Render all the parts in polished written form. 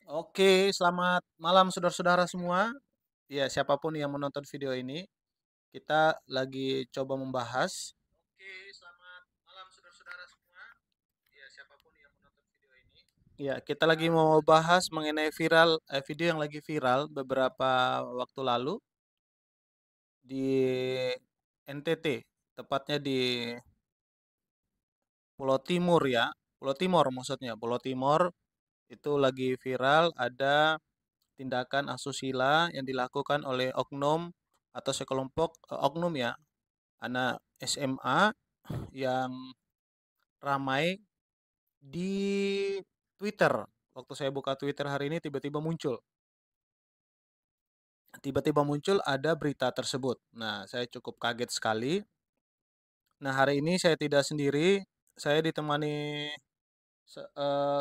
Oke, selamat malam saudara-saudara semua. Ya, siapapun yang menonton video ini, kita lagi coba membahas. Oke, selamat malam saudara-saudara semua. Ya, siapapun yang menonton video ini. Ya, kita lagi mau bahas mengenai video yang lagi viral beberapa waktu lalu di NTT, tepatnya di Pulau Timur ya. Pulau Timur maksudnya, Pulau Timur itu lagi viral ada tindakan asusila yang dilakukan oleh oknum atau sekelompok oknum ya, anak SMA yang ramai di Twitter. Waktu saya buka Twitter hari ini tiba-tiba muncul ada berita tersebut. Nah, saya cukup kaget sekali. Nah, hari ini saya tidak sendiri, saya ditemani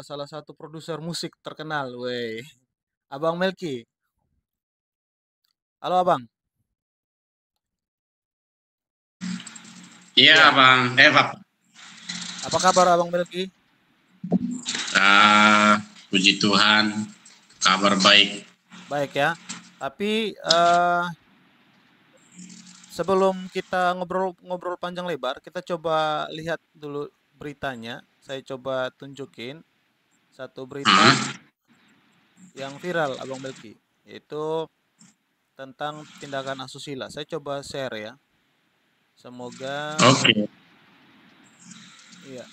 salah satu produser musik terkenal, weh. Abang Melki. Halo, Abang. Iya, Ya, Bang. Pak. apa kabar Abang Melki? Puji Tuhan, kabar baik. Baik ya. Tapi sebelum kita ngobrol-ngobrol panjang lebar, kita coba lihat dulu beritanya. Saya coba tunjukin satu berita Hmm, yang viral, Abang Melki, yaitu tentang tindakan asusila. Saya coba share ya. Semoga Oke. iya,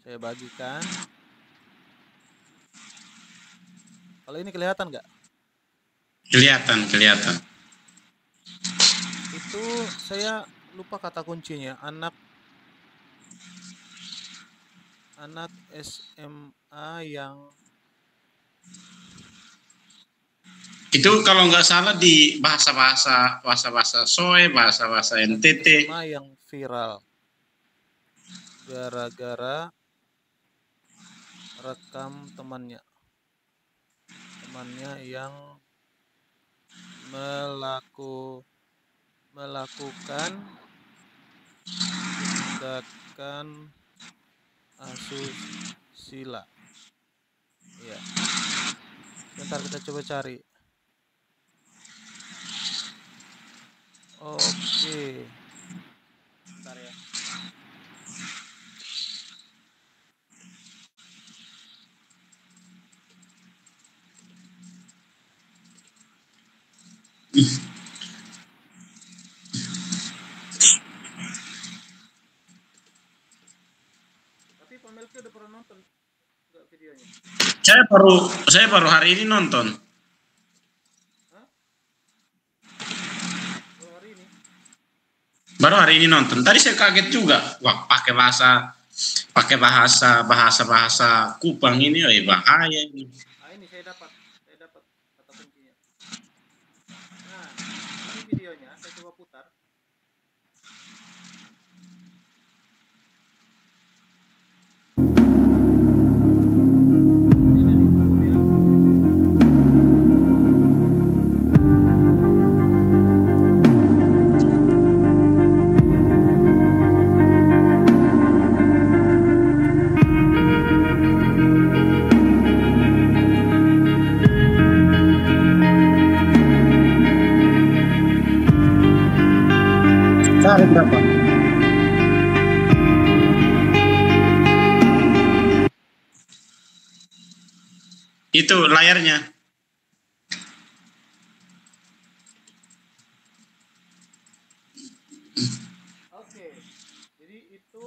saya bagikan. Kalau ini kelihatan nggak? Kelihatan, kelihatan. Itu saya lupa kata kuncinya. Anak SMA yang Itu kalau nggak salah di bahasa-bahasa Soe, bahasa-bahasa anak NTT. SMA yang viral gara-gara rekam temannya yang melakukan tindakan asusila. Ya, sebentar kita coba cari. Oke, bentar ya. Tapi Pak Melki udah pernah nonton nggak videonya? Saya baru hari ini nonton. Hah? Baru hari ini? Baru hari ini nonton. Tadi saya kaget juga. Wah, pakai bahasa Kupang ini, bahaya ini. Ah, ini saya dapat kata kuncinya. Nah, ini videonya saya coba putar. Ini nih, aku bilang Cari berapa? Itu layarnya. oke. Jadi itu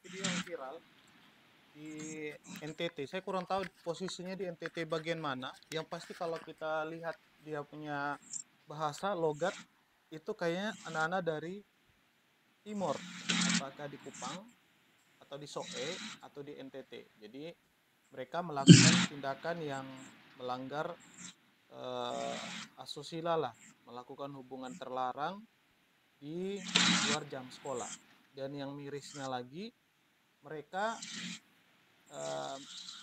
video yang viral di NTT. Saya kurang tahu posisinya di NTT bagian mana. Yang pasti kalau kita lihat dia punya bahasa logat itu kayaknya anak-anak dari timur, apakah di Kupang atau di Soe atau di NTT. Jadi mereka melakukan tindakan yang melanggar eh, asusila lah, melakukan hubungan terlarang di luar jam sekolah. Dan yang mirisnya lagi, mereka eh,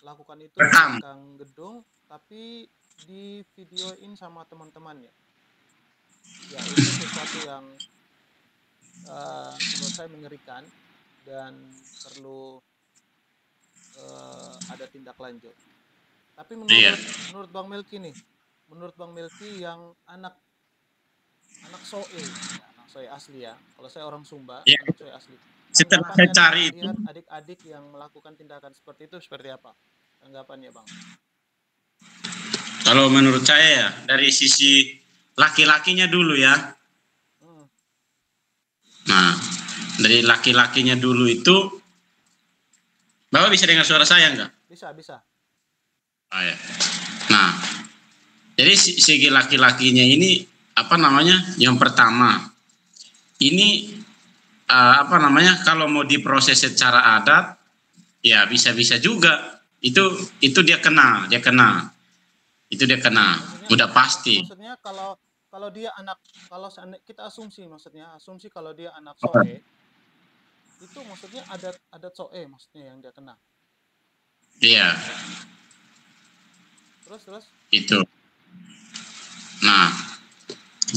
lakukan itu di Rekam. belakang gedung, tapi di videoin sama teman-temannya. Ya, itu sesuatu yang menurut saya mengerikan dan perlu ada tindak lanjut. Tapi Iya. menurut Bang Melki nih, menurut Bang Melki yang anak anak soe, ya, anak soe asli ya. Kalau saya orang Sumba, Iya. anak soe asli. Setelah saya Tanggapannya nih cari itu, melihat adik-adik yang melakukan tindakan seperti itu seperti apa? Tanggapannya Bang? kalau menurut saya ya dari sisi laki-lakinya dulu ya. Hmm, Nah, dari laki-lakinya dulu itu, Bapak bisa dengar suara saya nggak? bisa bisa. Oh, ya. Nah, jadi segi laki-lakinya ini apa namanya? Yang pertama, ini apa namanya? Kalau mau diproses secara adat, ya bisa-bisa juga. Itu itu dia kena, Maksudnya udah pasti. maksudnya kalau kalau dia anak kalau kita asumsi maksudnya asumsi kalau dia anak soe itu maksudnya ada soe maksudnya yang dia kena. Iya, Terus itu. Nah,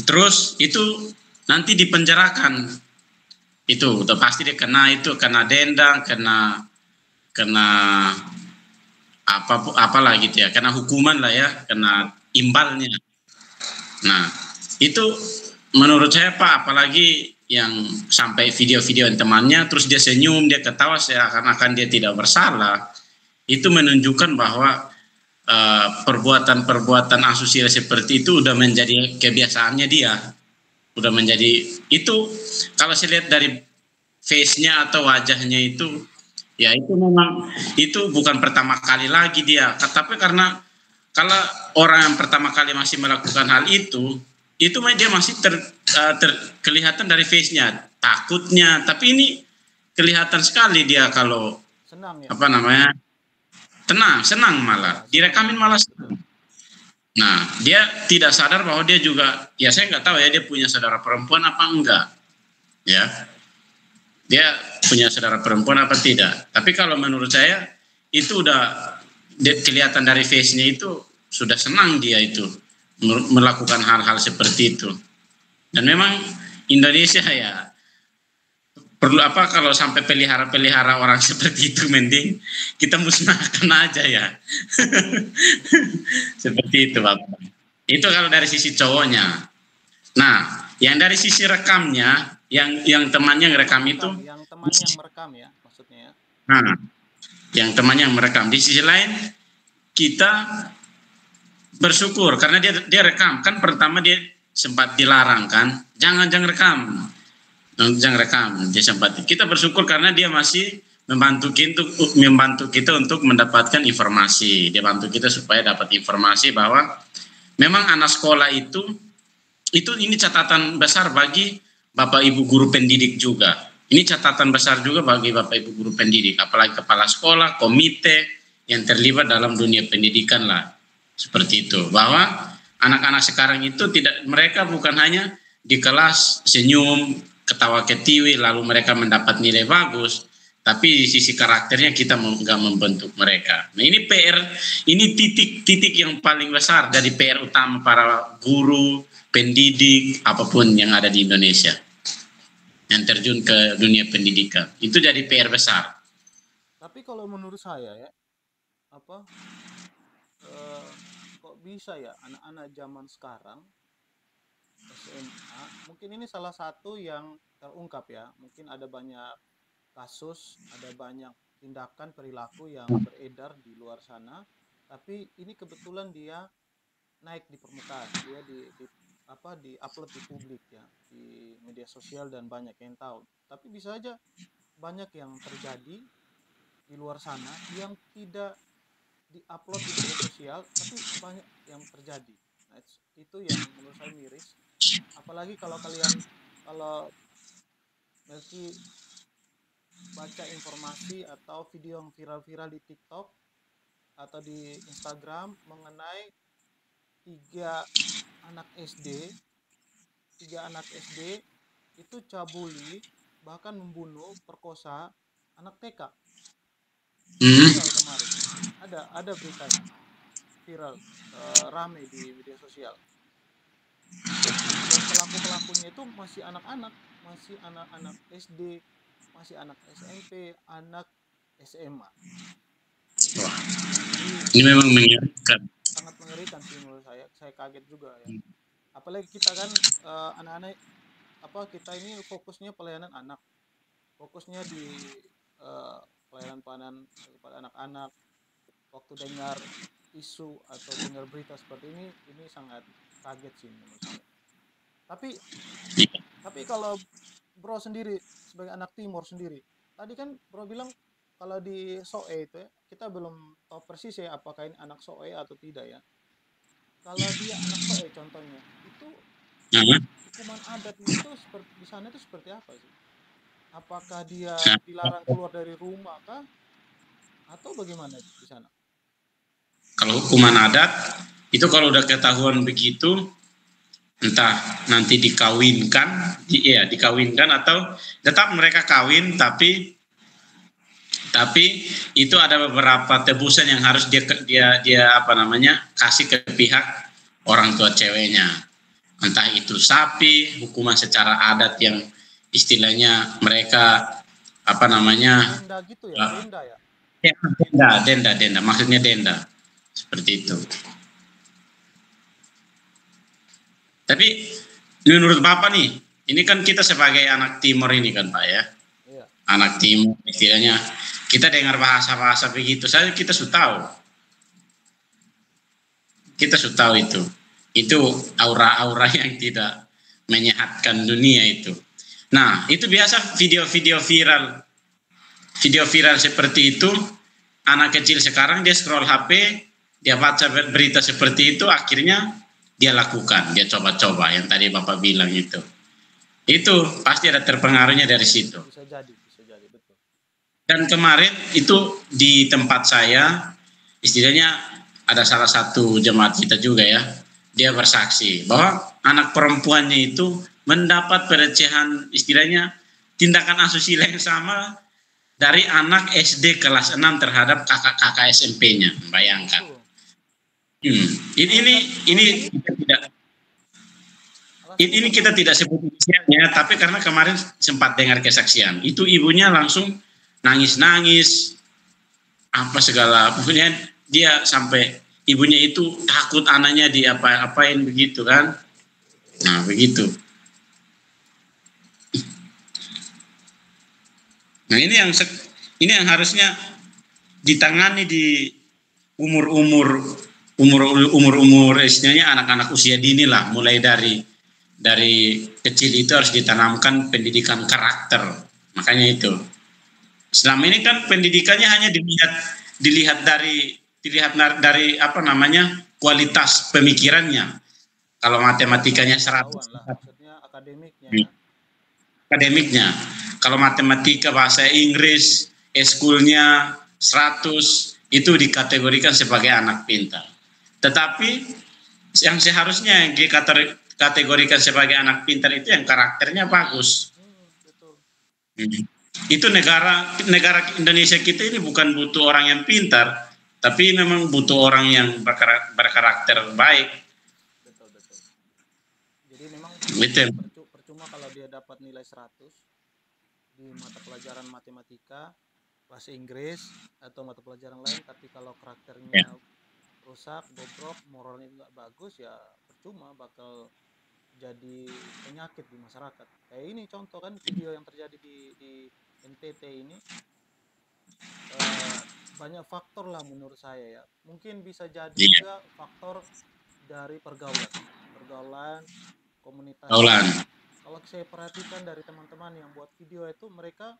terus itu nanti dipenjarakan. Itu udah pasti dia kena itu, kena denda, kena kena apa gitu ya, kena hukuman lah ya, kena imbalnya. Nah, itu menurut saya Pak, apalagi yang sampai video-video temannya, terus dia senyum, dia ketawa seakan-akan dia tidak bersalah, itu menunjukkan bahwa perbuatan-perbuatan asusila seperti itu udah menjadi kebiasaannya dia, udah menjadi itu. Kalau saya lihat dari face-nya atau wajahnya itu, ya itu memang itu bukan pertama kali lagi dia, tapi karena kalau orang yang pertama kali masih melakukan hal itu dia masih kelihatan dari face-nya takutnya, tapi ini kelihatan sekali dia kalau senang ya. apa namanya senang malah Ya, senang direkamin ya. malah senang. Nah, dia tidak sadar bahwa dia juga, ya saya nggak tahu ya dia punya saudara perempuan apa enggak, ya dia punya saudara perempuan apa tidak. Tapi kalau menurut saya itu udah kelihatan dari face-nya itu sudah senang dia itu melakukan hal-hal seperti itu. Dan memang Indonesia ya perlu apa kalau sampai pelihara-pelihara orang seperti itu, mending kita musnahkan aja ya. Seperti itu Bapak. Itu kalau dari sisi cowoknya. Nah, yang dari sisi rekamnya, yang temannya ngerekam itu, Yang teman yang merekam ya maksudnya ya. nah, yang temannya yang merekam. Di sisi lain kita bersyukur karena dia rekam kan, pertama dia sempat dilarang kan, jangan rekam, jangan rekam, dia sempat, kita bersyukur karena dia masih membantu kita untuk mendapatkan informasi, dia bantu kita supaya dapat informasi bahwa memang anak sekolah itu ini catatan besar bagi Bapak Ibu guru pendidik juga. Ini catatan besar juga bagi Bapak Ibu guru pendidik, apalagi kepala sekolah, komite yang terlibat dalam dunia pendidikan lah. Seperti itu. Bahwa anak-anak sekarang itu mereka bukan hanya di kelas senyum, ketawa ketiwi, lalu mereka mendapat nilai bagus, tapi di sisi karakternya kita nggak membentuk mereka. Nah, ini PR, ini titik yang paling besar dari PR utama para guru, pendidik, apapun yang ada di Indonesia yang terjun ke dunia pendidikan. Itu jadi PR besar. Tapi kalau menurut saya ya apa kok bisa ya anak-anak zaman sekarang SMA mungkin ini salah satu yang terungkap ya, mungkin ada banyak kasus, ada banyak tindakan perilaku yang beredar di luar sana, tapi ini kebetulan dia naik di permukaan, dia di upload di publik ya, di media sosial dan banyak yang tahu. Tapi bisa aja banyak yang terjadi di luar sana yang tidak di-upload di media sosial, tapi banyak yang terjadi. Nah, itu yang menurut saya miris. Apalagi kalau Melki baca informasi atau video yang viral-viral di TikTok atau di Instagram mengenai tiga anak SD, itu cabuli, bahkan membunuh, perkosa anak TK. Viral kemarin. Ada beritanya. Viral, rame di media sosial. Dan pelaku-pelakunya itu masih anak-anak SD, masih anak SMP, anak SMA. Ini memang mengerikan. sangat mengerikan sih menurut saya. Saya kaget juga ya. Apalagi kita kan anak-anak apa kita ini fokusnya pelayanan anak, fokusnya di pelayanan-pelayanan kepada anak-anak. Waktu dengar isu atau dengar berita seperti ini sangat kaget sih menurut saya. Tapi kalau Bro sendiri sebagai anak Timur sendiri, tadi kan Bro bilang kalau di Soe itu ya, kita belum tahu persis ya apakah ini anak Soe atau tidak ya. Kalau dia anak Soe contohnya, itu Nah, hukuman adatnya itu seperti di sana itu seperti apa sih? Apakah dia dilarang nah, keluar dari rumah kah atau bagaimana di sana? kalau hukuman adat itu kalau udah ketahuan begitu, entah nanti dikawinkan, iya dikawinkan atau tetap mereka kawin, tapi itu ada beberapa tebusan yang harus dia apa namanya kasih ke pihak orang tua ceweknya. Entah itu sapi, hukuman secara adat yang istilahnya mereka apa namanya, Denda gitu ya, uh, denda ya. denda, maksudnya denda seperti itu. Tapi menurut Bapak nih, ini kan kita sebagai anak Timur ini kan Pak ya, Iya, anak Timur istilahnya kita dengar bahasa-bahasa begitu saja kita sudah tahu, itu aura-aura yang tidak menyehatkan dunia itu. Nah itu biasa video viral seperti itu, anak kecil sekarang dia scroll HP, dia baca berita seperti itu, akhirnya dia lakukan, dia coba-coba yang tadi Bapak bilang itu pasti ada terpengaruhnya dari situ. bisa jadi betul. Dan kemarin itu di tempat saya, istilahnya ada salah satu jemaat kita juga ya, dia bersaksi bahwa anak perempuannya itu mendapat pelecehan, istilahnya tindakan asusila yang sama dari anak SD kelas 6 terhadap kakak-kakak SMP-nya. Bayangkan. Itu Ini ini alasannya kita tidak alasannya ini karena kita tidak sebut inisialnya, tapi karena kemarin sempat dengar kesaksian, itu ibunya langsung nangis-nangis, apa segala, pokoknya dia sampai ibunya itu takut anaknya diapa-apain begitu kan. Nah begitu. Nah ini yang harusnya ditangani di umur-umur umur-umur istilahnya anak-anak usia dini lah, mulai dari kecil itu harus ditanamkan pendidikan karakter. Makanya itu. Selama ini kan pendidikannya hanya dilihat dari apa namanya kualitas pemikirannya. Kalau matematikanya 100 pengetahuan lah, maksudnya akademiknya ya. akademiknya. Kalau matematika bahasa Inggris, eskulnya 100 itu dikategorikan sebagai anak pintar. Tetapi yang seharusnya dikategorikan sebagai anak pintar itu yang karakternya bagus. Betul. Itu negara negara Indonesia kita ini bukan butuh orang yang pintar, tapi memang butuh orang yang berkarakter baik. Betul, betul. Jadi memang Gitu. percuma kalau dia dapat nilai 100 di mata pelajaran matematika, bahasa Inggris atau mata pelajaran lain, tapi kalau karakternya Ya. rusak, bobrok, moralnya nggak bagus, ya percuma, bakal jadi penyakit di masyarakat. Kayak ini contoh kan video yang terjadi di NTT ini, banyak faktor lah menurut saya ya. Mungkin bisa jadi Iya. juga faktor dari pergaulan komunitasnya. Aulan. Kalau saya perhatikan dari teman-teman yang buat video itu, mereka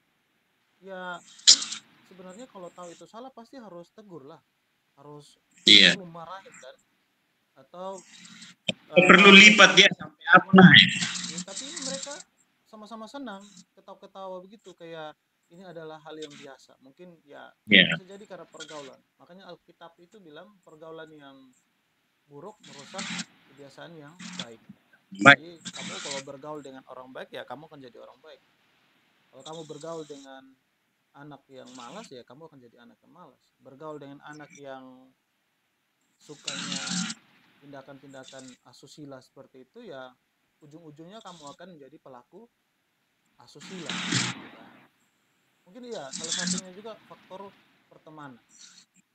ya kan sebenarnya kalau tahu itu salah pasti harus tegur lah, harus Iya. perlu marahin kan, atau Perlu lipat dia sampai apa naik. ya, tapi ini mereka sama-sama senang, ketawa-ketawa begitu, kayak ini adalah hal yang biasa. Mungkin ya Iya. bisa jadi karena pergaulan. Makanya Alkitab itu bilang pergaulan yang buruk merusak kebiasaan yang baik. Baik. Jadi kamu kalau bergaul dengan orang baik ya kamu akan jadi orang baik. Kalau kamu bergaul dengan anak yang malas ya kamu akan jadi anak yang malas. Bergaul dengan anak yang sukanya tindakan-tindakan asusila seperti itu ya ujung-ujungnya kamu akan menjadi pelaku asusila gitu kan. Mungkin iya salah satunya juga faktor pertemanan.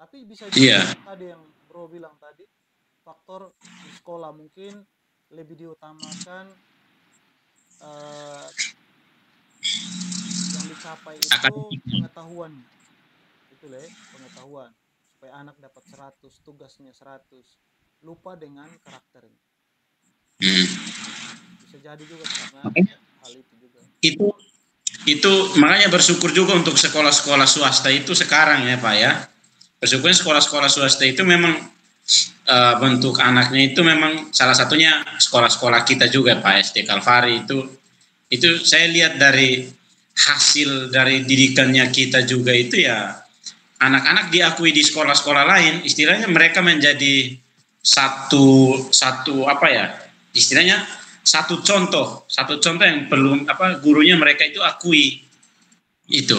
Tapi bisa Iya. juga tadi yang bro bilang tadi, faktor di sekolah mungkin lebih diutamakan eh, yang dicapai itu Akademik. pengetahuannya. Itu pengetahuan. Supaya anak dapat 100, tugasnya 100. Lupa dengan karakternya. Hmm. Bisa jadi juga karena Makanya hal itu juga. itu itu makanya bersyukur juga untuk sekolah-sekolah swasta itu sekarang ya Pak ya. Bersyukur sekolah-sekolah swasta itu memang bentuk anaknya itu memang salah satunya sekolah-sekolah kita juga Pak SD Kalvari itu saya lihat dari hasil dari didikannya kita juga itu ya anak-anak diakui di sekolah-sekolah lain istilahnya mereka menjadi satu satu apa ya istilahnya satu contoh yang perlu apa gurunya mereka itu akui itu.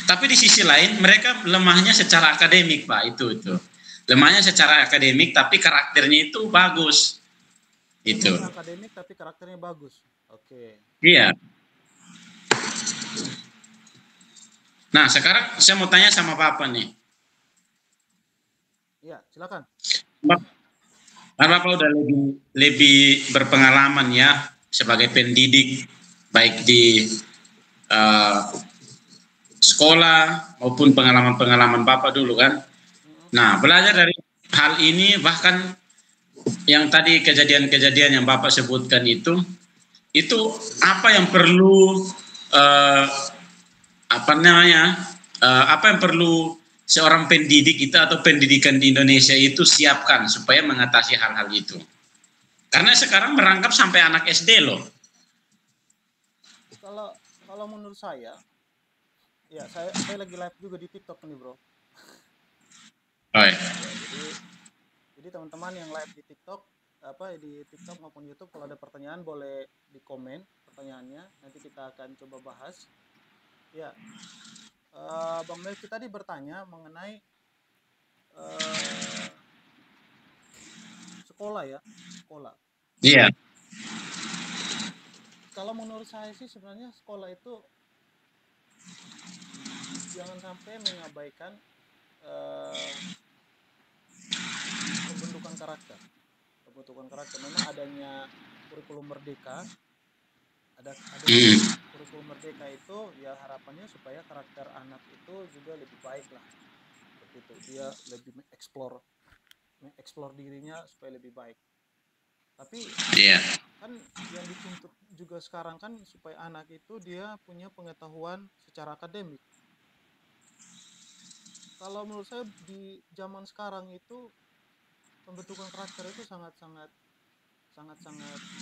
Tapi di sisi lain mereka lemahnya secara akademik Pak itu lemahnya secara akademik tapi karakternya itu bagus itu. Lemahnya akademik tapi karakternya bagus. Oke. Iya. Nah sekarang saya mau tanya sama Bapak nih. Iya, silakan. Karena Bapak udah lebih lebih berpengalaman ya sebagai pendidik baik di eh, sekolah maupun pengalaman-pengalaman Bapak dulu kan. Mm-mm. Nah, belajar dari hal ini bahkan yang tadi kejadian-kejadian yang Bapak sebutkan itu apa yang perlu eh, apa namanya? Apa yang perlu seorang pendidik itu atau pendidikan di Indonesia itu siapkan supaya mengatasi hal-hal itu. Karena sekarang merangkap sampai anak SD loh. Kalau kalau menurut saya, ya saya lagi live juga di TikTok nih, Bro. Oh, ya. Ya, jadi teman-teman yang live di TikTok apa di TikTok maupun YouTube kalau ada pertanyaan boleh di komen pertanyaannya, nanti kita akan coba bahas. Ya, Bang Melki tadi bertanya mengenai eh, sekolah ya, sekolah. Iya. Kalau menurut saya sih sebenarnya sekolah itu jangan sampai mengabaikan eh, pembentukan karakter. Pembentukan karakter memang adanya kurikulum merdeka, ada Hmm. kurikulum merdeka itu ya harapannya supaya karakter anak itu juga lebih baik lah. Seperti itu. Dia lebih mengeksplor dirinya supaya lebih baik. Tapi Iya. kan yang dituntut juga sekarang kan supaya anak itu dia punya pengetahuan secara akademik. Kalau menurut saya di zaman sekarang itu pembentukan karakter itu sangat-sangat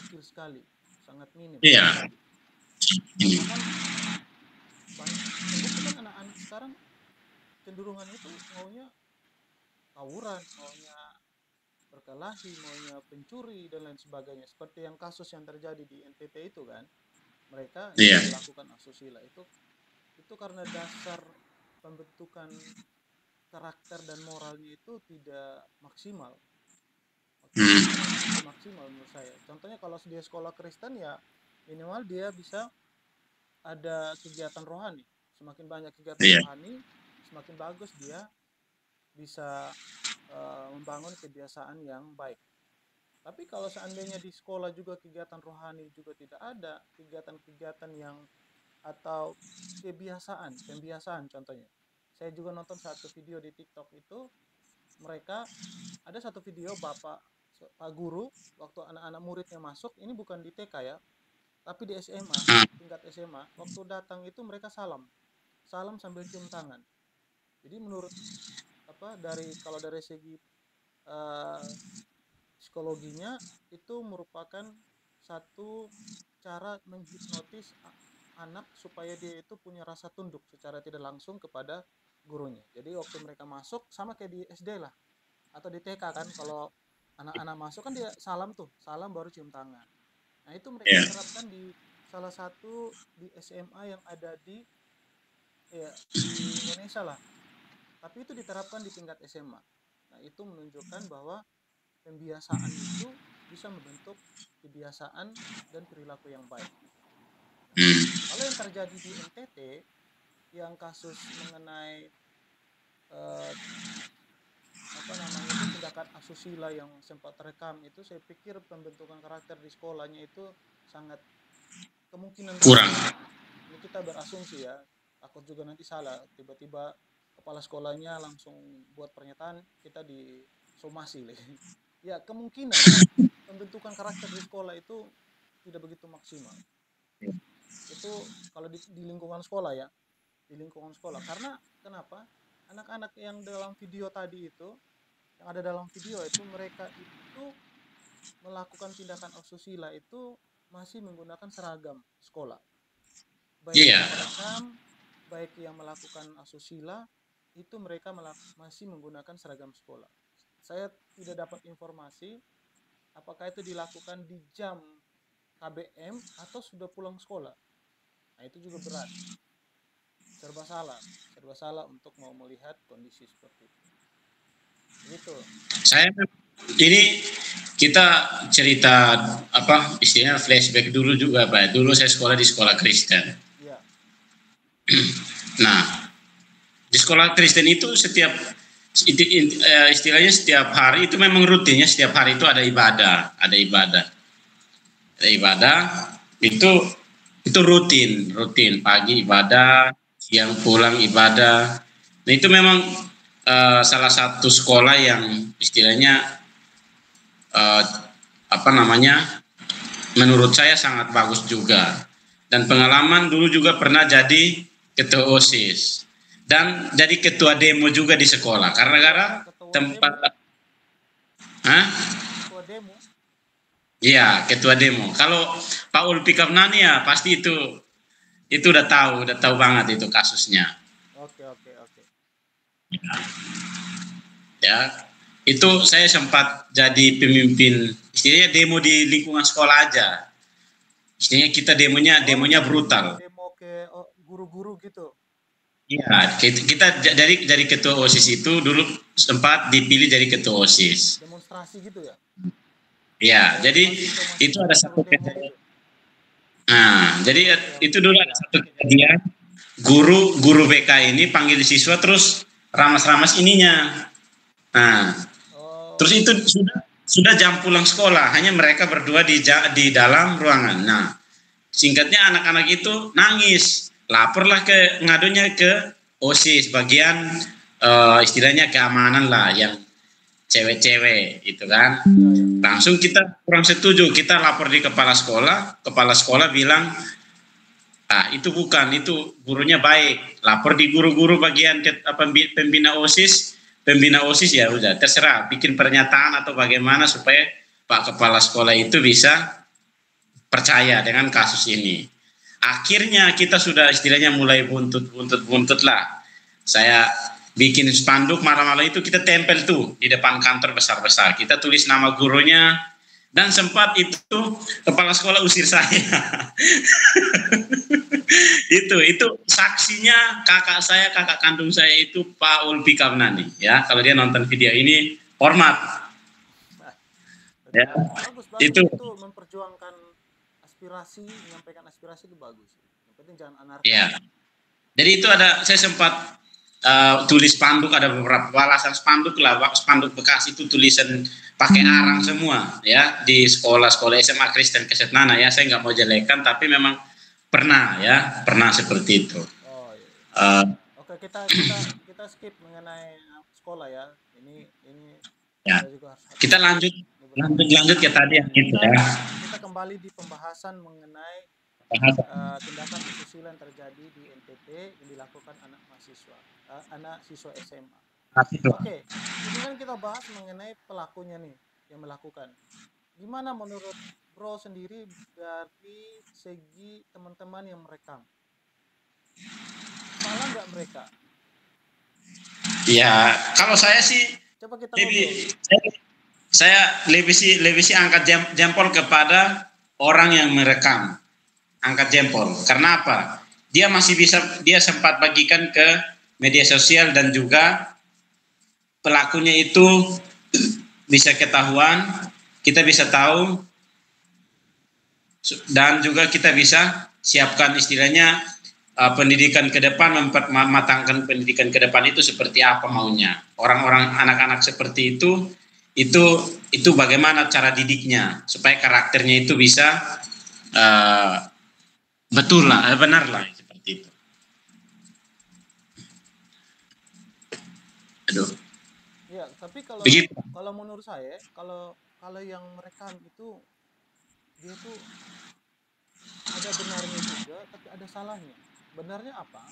kecil sekali, sangat minim. Iya. Karena Hmm. kan terbukti kan anak-anak sekarang cenderungannya itu maunya tawuran, maunya berkelahi, maunya pencuri dan lain sebagainya. Seperti yang kasus yang terjadi di NTT itu kan, mereka yang Iya. melakukan asusila itu karena dasar pembentukan karakter dan moralnya itu tidak maksimal. Hmm. Tidak maksimal menurut saya. Contohnya kalau dia sekolah Kristen ya minimal dia bisa ada kegiatan rohani. Semakin banyak kegiatan Iya. rohani, semakin bagus dia bisa membangun kebiasaan yang baik. Tapi kalau seandainya di sekolah juga kegiatan rohani juga tidak ada, kegiatan-kegiatan yang atau pembiasaan contohnya. Saya juga nonton satu video di TikTok itu, mereka ada satu video bapak Pak guru waktu anak-anak muridnya masuk, ini bukan di TK ya, tapi di SMA, Hmm. tingkat SMA, waktu datang itu mereka salam. Salam sambil cium tangan. Jadi menurut dari kalau dari segi eh, psikologinya itu merupakan satu cara menghipnotis anak supaya dia itu punya rasa tunduk secara tidak langsung kepada gurunya. Jadi waktu mereka masuk sama kayak di SD lah atau di TK kan, kalau anak-anak masuk kan dia salam tuh, salam baru cium tangan. Nah, itu mereka Iya. terapkan di salah satu di SMA yang ada di Indonesia lah. Tapi itu diterapkan di tingkat SMA. Nah, itu menunjukkan bahwa pembiasaan itu bisa membentuk kebiasaan dan perilaku yang baik. Nah, Hmm. kalau yang terjadi di NTT yang kasus mengenai eh, asusila yang sempat terekam itu, saya pikir pembentukan karakter di sekolahnya itu sangat kemungkinan besar. Kurang. Ini kita berasumsi ya, takut juga nanti salah. Tiba-tiba kepala sekolahnya langsung buat pernyataan kita disomasi. Ya kemungkinan pembentukan karakter di sekolah itu tidak begitu maksimal. Itu kalau di lingkungan sekolah ya, di lingkungan sekolah. Karena kenapa? Anak-anak yang dalam video tadi itu, yang ada dalam video itu, mereka itu melakukan tindakan asusila itu masih menggunakan seragam sekolah. Baik Iya. yang merekam, baik yang melakukan asusila, itu mereka masih menggunakan seragam sekolah. Saya tidak dapat informasi apakah itu dilakukan di jam KBM atau sudah pulang sekolah. Nah itu juga berat. Serba salah untuk mau melihat kondisi seperti itu. Gitu. Saya ini kita cerita apa istilahnya flashback dulu juga Pak. Dulu saya sekolah di sekolah Kristen. Ya. Nah, di sekolah Kristen itu setiap istilahnya setiap hari itu memang rutinnya setiap hari itu ada ibadah, itu rutin pagi ibadah, siang pulang ibadah. Nah itu memang salah satu sekolah yang istilahnya menurut saya sangat bagus juga. Dan pengalaman dulu juga pernah jadi ketua OSIS dan jadi ketua demo juga di sekolah karena tempat ketua demo. Iya, ketua demo. Kalau Pak Ulpi Kamnani ya pasti itu udah tahu banget itu kasusnya. Oke. Ya, itu saya sempat jadi pemimpin istilahnya demo di lingkungan sekolah aja. Istilahnya kita demonya brutal. Demo ke guru-guru gitu. Iya, kita dari ketua OSIS itu dulu sempat dipilih jadi ketua OSIS. Demonstrasi gitu ya? Iya, jadi itu ada satu kejadian. Nah, jadi itu dulu ada satu kejadian guru BK ini panggil siswa terus ramas-ramas ininya. Nah, terus itu sudah jam pulang sekolah, hanya mereka berdua di dalam ruangan. Nah, singkatnya anak-anak itu nangis, laporlah ngadunya ke OSIS bagian istilahnya keamanan lah yang cewek-cewek itu kan. Langsung kita kurang setuju, kita lapor di kepala sekolah bilang itu bukan, itu gurunya baik, lapor di guru-guru bagian pembina OSIS ya udah terserah bikin pernyataan atau bagaimana supaya Pak Kepala Sekolah itu bisa percaya dengan kasus ini. Akhirnya kita sudah istilahnya mulai buntut lah. Saya bikin spanduk malam-malam itu kita tempel tuh di depan kantor besar-besar. Kita tulis nama gurunya dan sempat itu kepala sekolah usir saya. itu saksinya kakak kandung saya itu Pak Ulpi Kamnani ya. Kalau dia nonton video ini hormat. Ya. Bagus. Itu memperjuangkan aspirasi, menyampaikan aspirasi itu bagus. Yang penting jangan anarkis. Ya. Jadi itu saya sempat tulis spanduk, ada beberapa balasan spanduk bekas itu tulisan pakai arang semua ya di sekolah SMA Kristen Kesetnana ya. Saya nggak mau jelekan tapi memang pernah seperti itu. Oke, kita skip mengenai sekolah ya. Ini ya. Kita lanjut ke tadi yang itu ya. Kita kembali di pembahasan mengenai tindakan asusila yang terjadi di NTT yang dilakukan anak siswa SMA. Oke, ini kan kita bahas mengenai pelakunya nih yang melakukan. Gimana menurut Bro sendiri dari segi teman-teman yang merekam? Salah nggak mereka? Ya, kalau saya sih coba kita saya lebih sih angkat jempol kepada orang yang merekam. Angkat jempol. Karena apa? Dia sempat bagikan ke media sosial dan juga pelakunya itu bisa ketahuan, kita bisa tahu dan juga kita bisa siapkan istilahnya pendidikan ke depan, mematangkan pendidikan ke depan itu seperti apa maunya. Orang-orang anak-anak seperti itu itu itu bagaimana cara didiknya supaya karakternya itu bisa eh, betul lah, benar lah seperti itu. Aduh, Ya, tapi kalau begitu. kalau menurut saya, kalau kalau yang merekam itu dia tuh ada benarnya juga, tapi ada salahnya. Benarnya apa?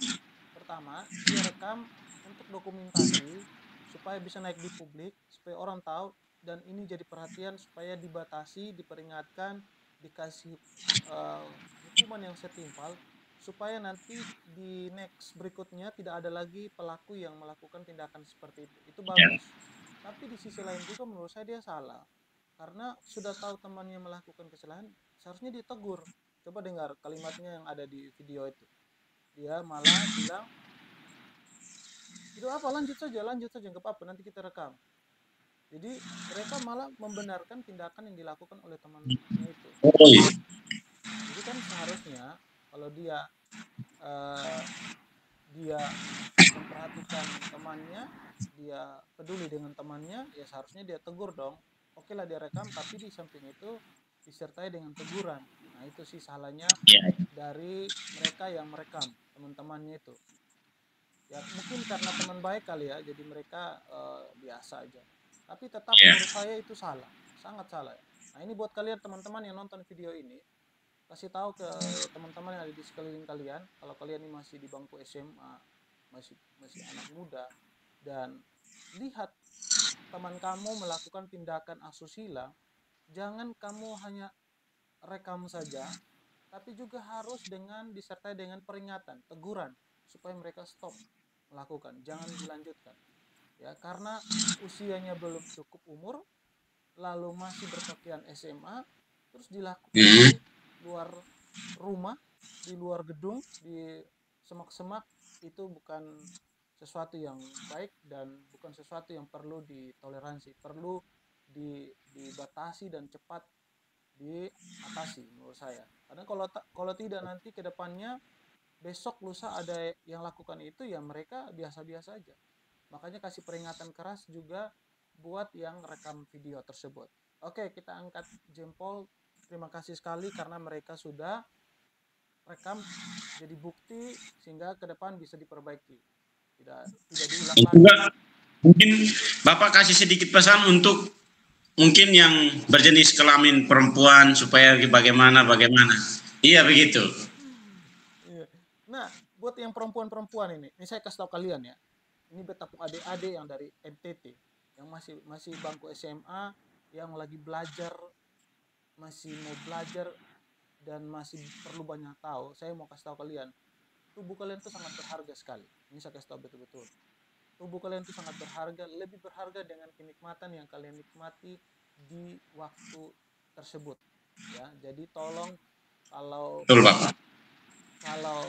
Pertama, dia rekam untuk dokumentasi supaya bisa naik di publik, supaya orang tahu dan ini jadi perhatian supaya dibatasi, diperingatkan, dikasih hukuman yang setimpal supaya nanti di next berikutnya tidak ada lagi pelaku yang melakukan tindakan seperti itu. Itu Ya, bagus. Tapi di sisi lain juga menurut saya dia salah. Karena sudah tahu temannya melakukan kesalahan, seharusnya ditegur. Coba dengar kalimatnya yang ada di video itu. Dia malah bilang, itu apa, lanjut saja, nggak apa-apa, nanti kita rekam. Jadi mereka malah membenarkan tindakan yang dilakukan oleh temannya itu. oh iya. Jadi kan seharusnya kalau eh, dia memperhatikan temannya, dia peduli dengan temannya, ya seharusnya dia tegur dong. Oke lah dia rekam, tapi di samping itu disertai dengan teguran. Nah itu sih salahnya Ya, dari mereka yang merekam, teman-temannya itu. Ya mungkin karena teman baik kali ya, jadi mereka biasa aja. Tapi tetap ya. menurut saya itu salah, sangat salah. Nah ini buat kalian teman-teman yang nonton video ini, kasih tahu ke teman-teman yang ada di sekeliling kalian, kalau kalian ini masih di bangku SMA, masih masih anak muda, dan lihat teman kamu melakukan tindakan asusila, jangan kamu hanya rekam saja, tapi juga harus dengan disertai dengan peringatan, teguran, supaya mereka stop melakukan, jangan dilanjutkan. Ya, karena usianya belum cukup umur, lalu masih berpakaian SMA, terus dilakukan Hmm. di luar rumah, di luar gedung, di semak-semak, itu bukan sesuatu yang baik dan bukan sesuatu yang perlu ditoleransi, perlu dibatasi dan cepat diatasi menurut saya. Karena kalau tidak nanti ke depannya besok lusa ada yang lakukan itu ya mereka biasa-biasa aja. Makanya kasih peringatan keras juga buat yang rekam video tersebut. Oke, kita angkat jempol. Terima kasih sekali karena mereka sudah rekam jadi bukti sehingga ke depan bisa diperbaiki. Tidak diulang Dan lagi. juga mungkin Bapak kasih sedikit pesan untuk mungkin yang berjenis kelamin perempuan supaya bagaimana bagaimana. Iya begitu. Iya. Nah, buat yang perempuan-perempuan ini saya kasih tahu kalian ya. Ini betapung adik-adik yang dari NTT yang masih masih bangku SMA, yang lagi belajar, masih mau belajar dan masih perlu banyak tahu. Saya mau kasih tahu kalian, tubuh kalian tuh sangat berharga sekali. Ini saya kasih tahu betul-betul. Tubuh kalian tuh sangat berharga, lebih berharga dengan kenikmatan yang kalian nikmati di waktu tersebut. Ya, jadi tolong kalau Betul Bapak. kalau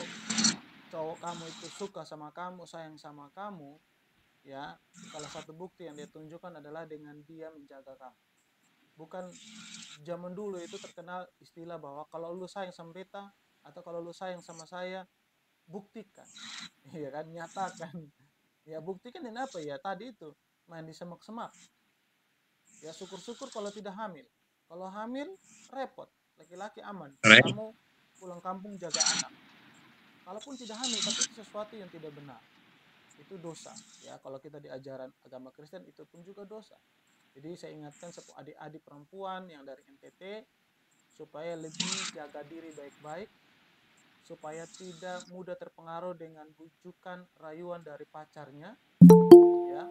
cowok kamu itu suka sama kamu, sayang sama kamu, ya salah satu bukti yang dia tunjukkan adalah dengan dia menjaga kamu. Bukan zaman dulu itu terkenal istilah bahwa kalau lu sayang sama beta atau kalau lu sayang sama saya, buktikan. Iya kan, nyatakan. Ya buktikan ini apa ya? Tadi itu main di semak-semak. Ya syukur-syukur kalau tidak hamil. Kalau hamil repot. Laki-laki aman. Keren. Kamu pulang kampung jaga anak. Kalaupun tidak hamil tapi itu sesuatu yang tidak benar. Itu dosa. Ya kalau kita di ajaran agama Kristen itu pun juga dosa. Jadi saya ingatkan adik-adik perempuan yang dari NTT supaya lebih jaga diri baik-baik, supaya tidak mudah terpengaruh dengan bujukan rayuan dari pacarnya, ya,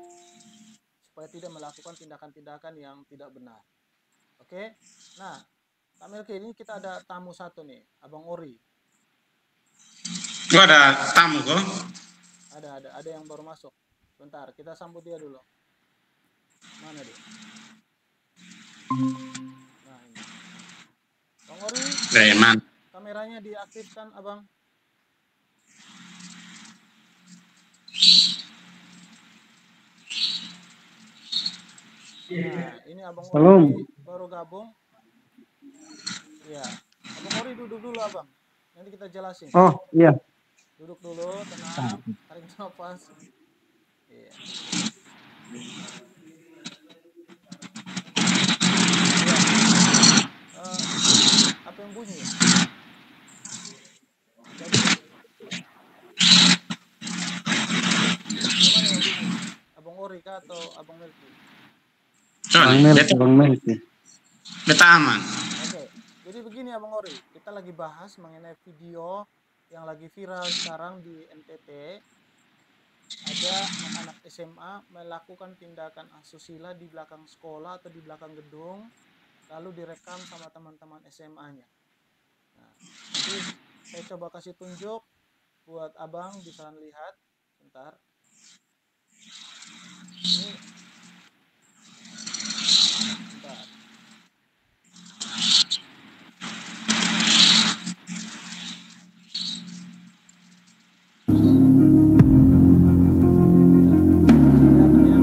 supaya tidak melakukan tindakan-tindakan yang tidak benar. Oke, nah Kak Melki, ini kita ada tamu satu nih, Abang Ori. Kok ada tamu kok? Ada yang baru masuk. Bentar, kita sambut dia dulu. Mana dia? Nah ini, Bang Ori, Preman. kameranya diaktifkan, Abang. Nah, ini Abang Salam. Ori baru gabung. Ya, Abang Ori duduk dulu, Abang. Nanti kita jelasin. Oh iya, Duduk dulu, tenang, tarik nafas. Iya. Ori kah atau Abang Melki? Sorry, Bang Melki. beta aman. Oke, jadi begini Abang Ori, kita lagi bahas mengenai video yang lagi viral sekarang di NTT. Ada anak-anak SMA melakukan tindakan asusila di belakang sekolah atau di belakang gedung, lalu direkam sama teman-teman SMA-nya. Nah, nanti saya coba kasih tunjuk buat abang bisa lihat. Bentar. Ini, bentar. Kelihatan ya?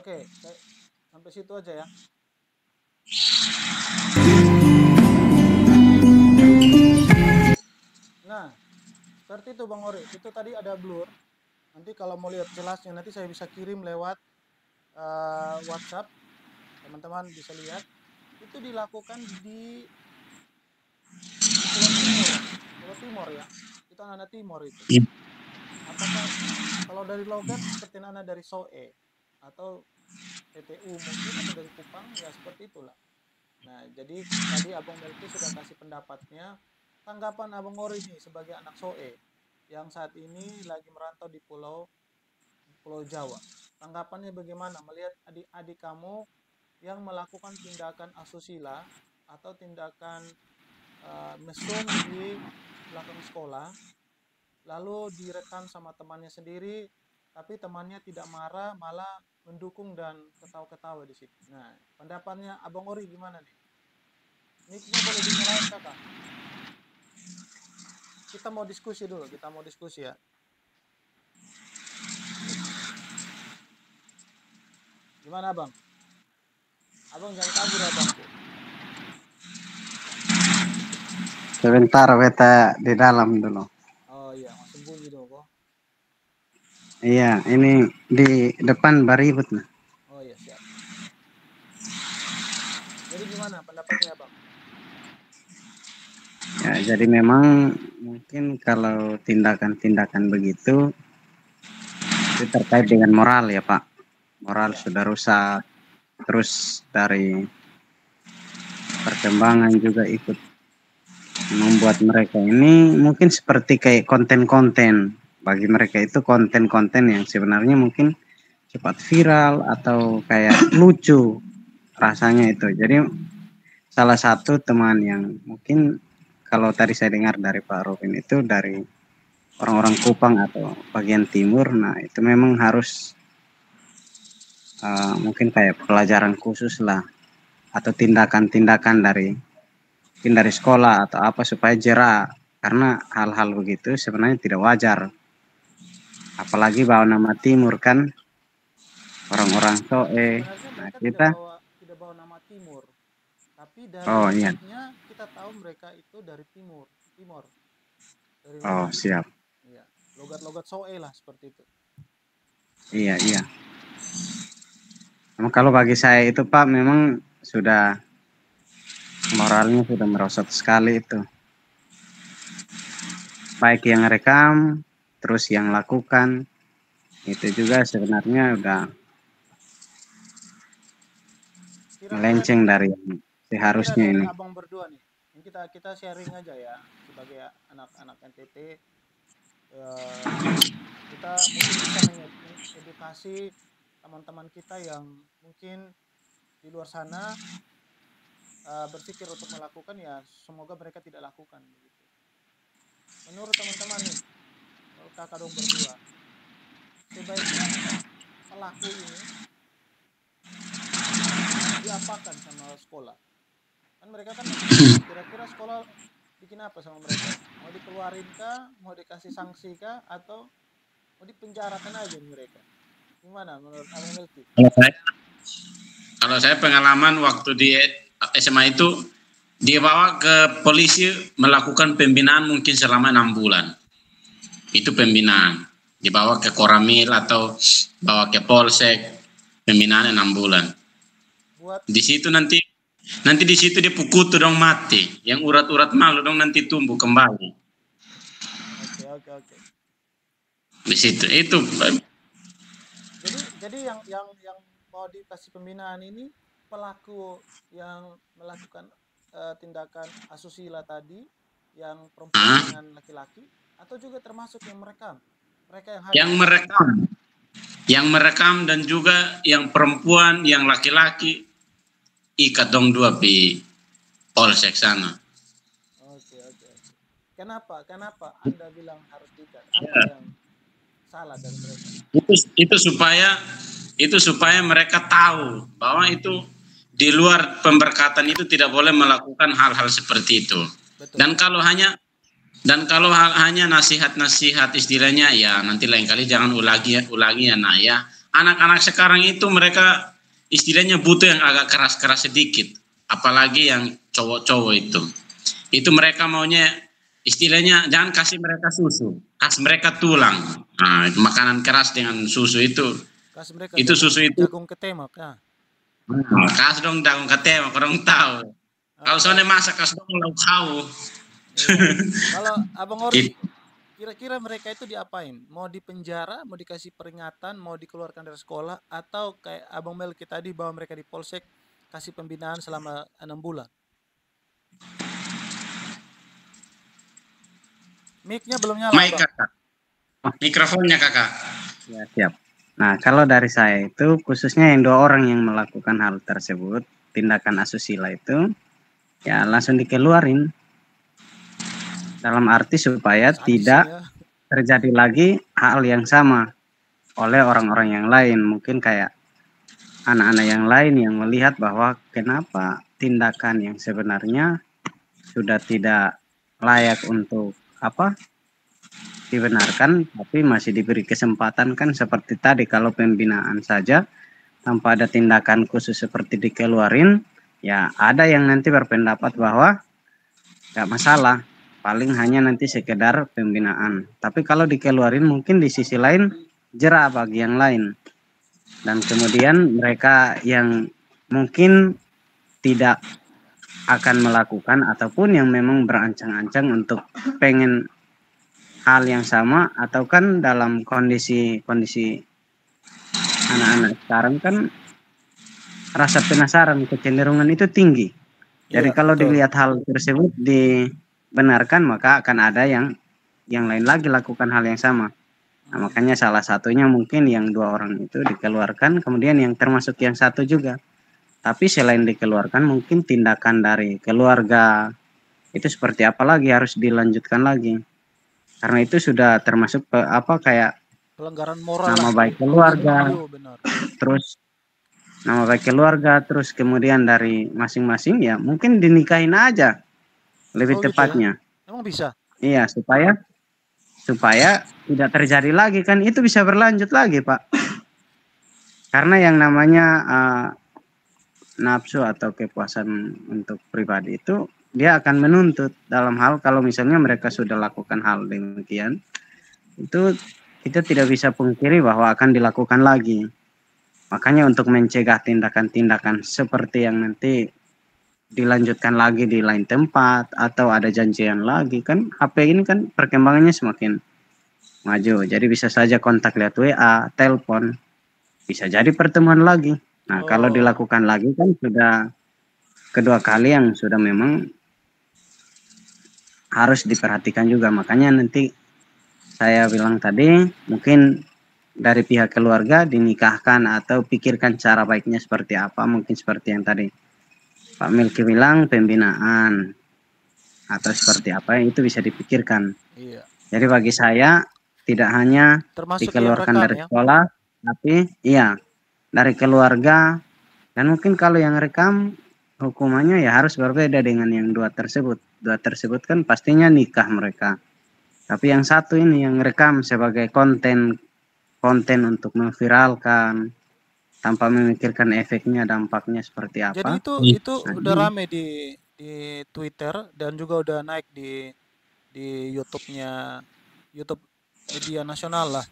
Oke, sampai situ aja ya. Nah, seperti itu Bang Ori. Itu tadi ada blur. Nanti kalau mau lihat jelasnya nanti saya bisa kirim lewat WhatsApp. Teman-teman bisa lihat. Itu dilakukan di Pulau Timur. Pulau Timur ya. Itu anak Timur itu. Iya. Apakah kalau dari logat seperti anak dari Soe atau PTU mungkin atau dari Kupang ya seperti itulah. Nah, jadi tadi Abang Melki sudah kasih pendapatnya. Tanggapan Abang Ori nih sebagai anak Soe yang saat ini lagi merantau di Pulau Jawa. Tanggapannya bagaimana melihat adik-adik kamu yang melakukan tindakan asusila atau tindakan mesum di belakang sekolah, lalu direkam sama temannya sendiri, tapi temannya tidak marah, malah mendukung dan ketawa-ketawa di situ. Nah, pendapatnya Abang Ori gimana nih? Mic-nya boleh dinyalain kakak? Kita mau diskusi dulu, ya. Gimana Abang? Abang jangan kabur Abangku. Sebentar beta di dalam dulu. Oh iya, langsung bunyi dong kok. Iya, ini di depan baribut nah. Oh iya, siap. Jadi gimana pendapatnya Abang? Ya, jadi memang mungkin kalau tindakan-tindakan begitu itu terkait dengan moral ya Pak. Moral Ya. sudah rusak, terus dari perkembangan juga ikut membuat mereka ini mungkin seperti kayak konten-konten. Bagi mereka itu konten-konten yang sebenarnya mungkin cepat viral atau kayak lucu rasanya itu. Jadi salah satu teman yang mungkin kalau tadi saya dengar dari Pak Robin itu dari orang-orang Kupang atau bagian timur, nah itu memang harus mungkin kayak pelajaran khusus lah atau tindakan-tindakan dari sekolah atau apa supaya jera, karena hal-hal begitu sebenarnya tidak wajar, apalagi bawa nama timur kan orang-orang Soe. Sebenarnya Nah mereka kita tidak bawa nama Timur, tapi dari oh iya, logatnya kita tahu mereka itu dari Timur, dari oh logat. siap, Iya, logat-logat Soe lah seperti itu. iya iya. Nah, kalau bagi saya itu Pak memang sudah moralnya sudah merosot sekali itu, baik yang rekam terus yang lakukan itu juga sebenarnya udah Kira-kira melenceng dari yang kira-kira seharusnya dari ini. Abang berdua nih, ini kita sharing aja ya sebagai anak-anak NTT. Kita mungkin bisa mengedukasi teman-teman kita yang mungkin di luar sana berpikir untuk melakukan, ya semoga mereka tidak lakukan begitu. Menurut teman-teman nih, menurut kakak dong berdua, sebaiknya pelaku ini diapakan sama sekolah? Kan mereka kan masih kecil. Kira-kira sekolah bikin apa sama mereka? Mau dikeluarin kah? Mau dikasih sanksi kah? Atau mau dipenjarakan aja mereka? Gimana menurut Abang Melki? Kalau saya pengalaman waktu di SMA itu dibawa ke polisi melakukan pembinaan mungkin selama 6 bulan. Itu pembinaan. Dibawa ke Koramil atau bawa ke Polsek, pembinaan 6 bulan. Buat Di situ nanti di situ dia pukutu dong mati. Yang urat-urat malu dong nanti tumbuh kembali. oke. Di situ itu Jadi yang mau dikasih pembinaan ini pelaku yang melakukan tindakan asusila tadi, yang perempuan dengan laki-laki, atau juga termasuk yang merekam, mereka yang hadir. yang merekam dan juga yang perempuan, yang laki-laki ikat dong dua di polsek sana. Oke. Kenapa Anda bilang harus diikat? Apa yang salah dari mereka? Itu supaya mereka tahu bahwa itu di luar pemberkatan itu tidak boleh melakukan hal-hal seperti itu. Betul. Dan kalau hanya nasihat-nasihat istilahnya, ya nanti lain kali jangan ulangi ya nak ya. Anak-anak sekarang itu mereka istilahnya butuh yang agak keras-keras sedikit, apalagi yang cowok-cowok itu. Itu mereka maunya istilahnya jangan kasih mereka susu, kasih mereka tulang. Nah, makanan keras dengan susu itu. Kasih mereka Itu susu itu. jagung ketemak ya. Kasih dong jagung ketemak, orang tahu. Kalau soalnya masak kasih dong lauk kau. Kalau Abang Ori, kira-kira mereka itu diapain? Mau dipenjara, mau dikasih peringatan, mau dikeluarkan dari sekolah, atau kayak Abang Melki tadi bawa mereka di polsek, kasih pembinaan selama 6 bulan? Mic-nya belum nyala, Mic kakak. Mikrofonnya kakak. Ya, siap. Nah, kalau dari saya itu khususnya yang 2 orang yang melakukan hal tersebut, tindakan asusila itu, ya langsung dikeluarin. Dalam arti supaya tidak terjadi lagi hal yang sama oleh orang-orang yang lain. Mungkin kayak anak-anak yang lain yang melihat bahwa kenapa tindakan yang sebenarnya sudah tidak layak untuk dibenarkan, tapi masih diberi kesempatan. Kan seperti tadi, kalau pembinaan saja tanpa ada tindakan khusus seperti dikeluarin, ya ada yang nanti berpendapat bahwa nggak masalah, paling hanya nanti sekedar pembinaan. Tapi kalau dikeluarin mungkin di sisi lain jera bagi yang lain. Dan kemudian mereka yang mungkin tidak akan melakukan ataupun yang memang berancang-ancang untuk pengen hal yang sama, atau kan dalam kondisi anak-anak sekarang kan rasa penasaran, kecenderungan itu tinggi. Jadi kalau dilihat hal tersebut dibenarkan, maka akan ada yang lain lagi lakukan hal yang sama. Nah, makanya salah satunya mungkin yang 2 orang itu dikeluarkan, kemudian yang termasuk yang satu juga. Tapi selain dikeluarkan, mungkin tindakan dari keluarga itu seperti apa lagi harus dilanjutkan lagi. Karena itu sudah termasuk kayak pelanggaran moral, nama baik keluarga. Terus nama baik keluarga, terus kemudian dari masing-masing, ya mungkin dinikahin aja lebih tepatnya. Gitu ya? Emang bisa? Iya, supaya tidak terjadi lagi, kan itu bisa berlanjut lagi, Pak. Karena yang namanya nafsu atau kepuasan untuk pribadi itu dia akan menuntut dalam hal kalau misalnya mereka sudah lakukan hal demikian, itu kita tidak bisa pungkiri bahwa akan dilakukan lagi. Makanya untuk mencegah tindakan-tindakan seperti yang nanti dilanjutkan lagi di lain tempat atau ada janjian lagi, kan HP ini kan perkembangannya semakin maju. Jadi bisa saja kontak lihat WA, telepon, bisa jadi pertemuan lagi. Nah, kalau dilakukan lagi kan sudah kedua kali yang sudah memang harus diperhatikan juga. Makanya nanti saya bilang tadi, mungkin dari pihak keluarga dinikahkan atau pikirkan cara baiknya seperti apa. Mungkin seperti yang tadi Pak Melki bilang, pembinaan atau seperti apa, itu bisa dipikirkan. Iya. Jadi bagi saya tidak hanya termasuk dikeluarkan rekam, dari sekolah, tapi dari keluarga. Dan mungkin kalau yang rekam hukumannya ya harus berbeda dengan yang 2 tersebut. dua tersebut kan pastinya nikah mereka. Tapi yang satu ini yang rekam sebagai konten untuk memviralkan tanpa memikirkan efeknya, dampaknya seperti Jadi apa. itu Nah, udah ini rame di Twitter dan juga udah naik di YouTube-nya, YouTube media nasional lah.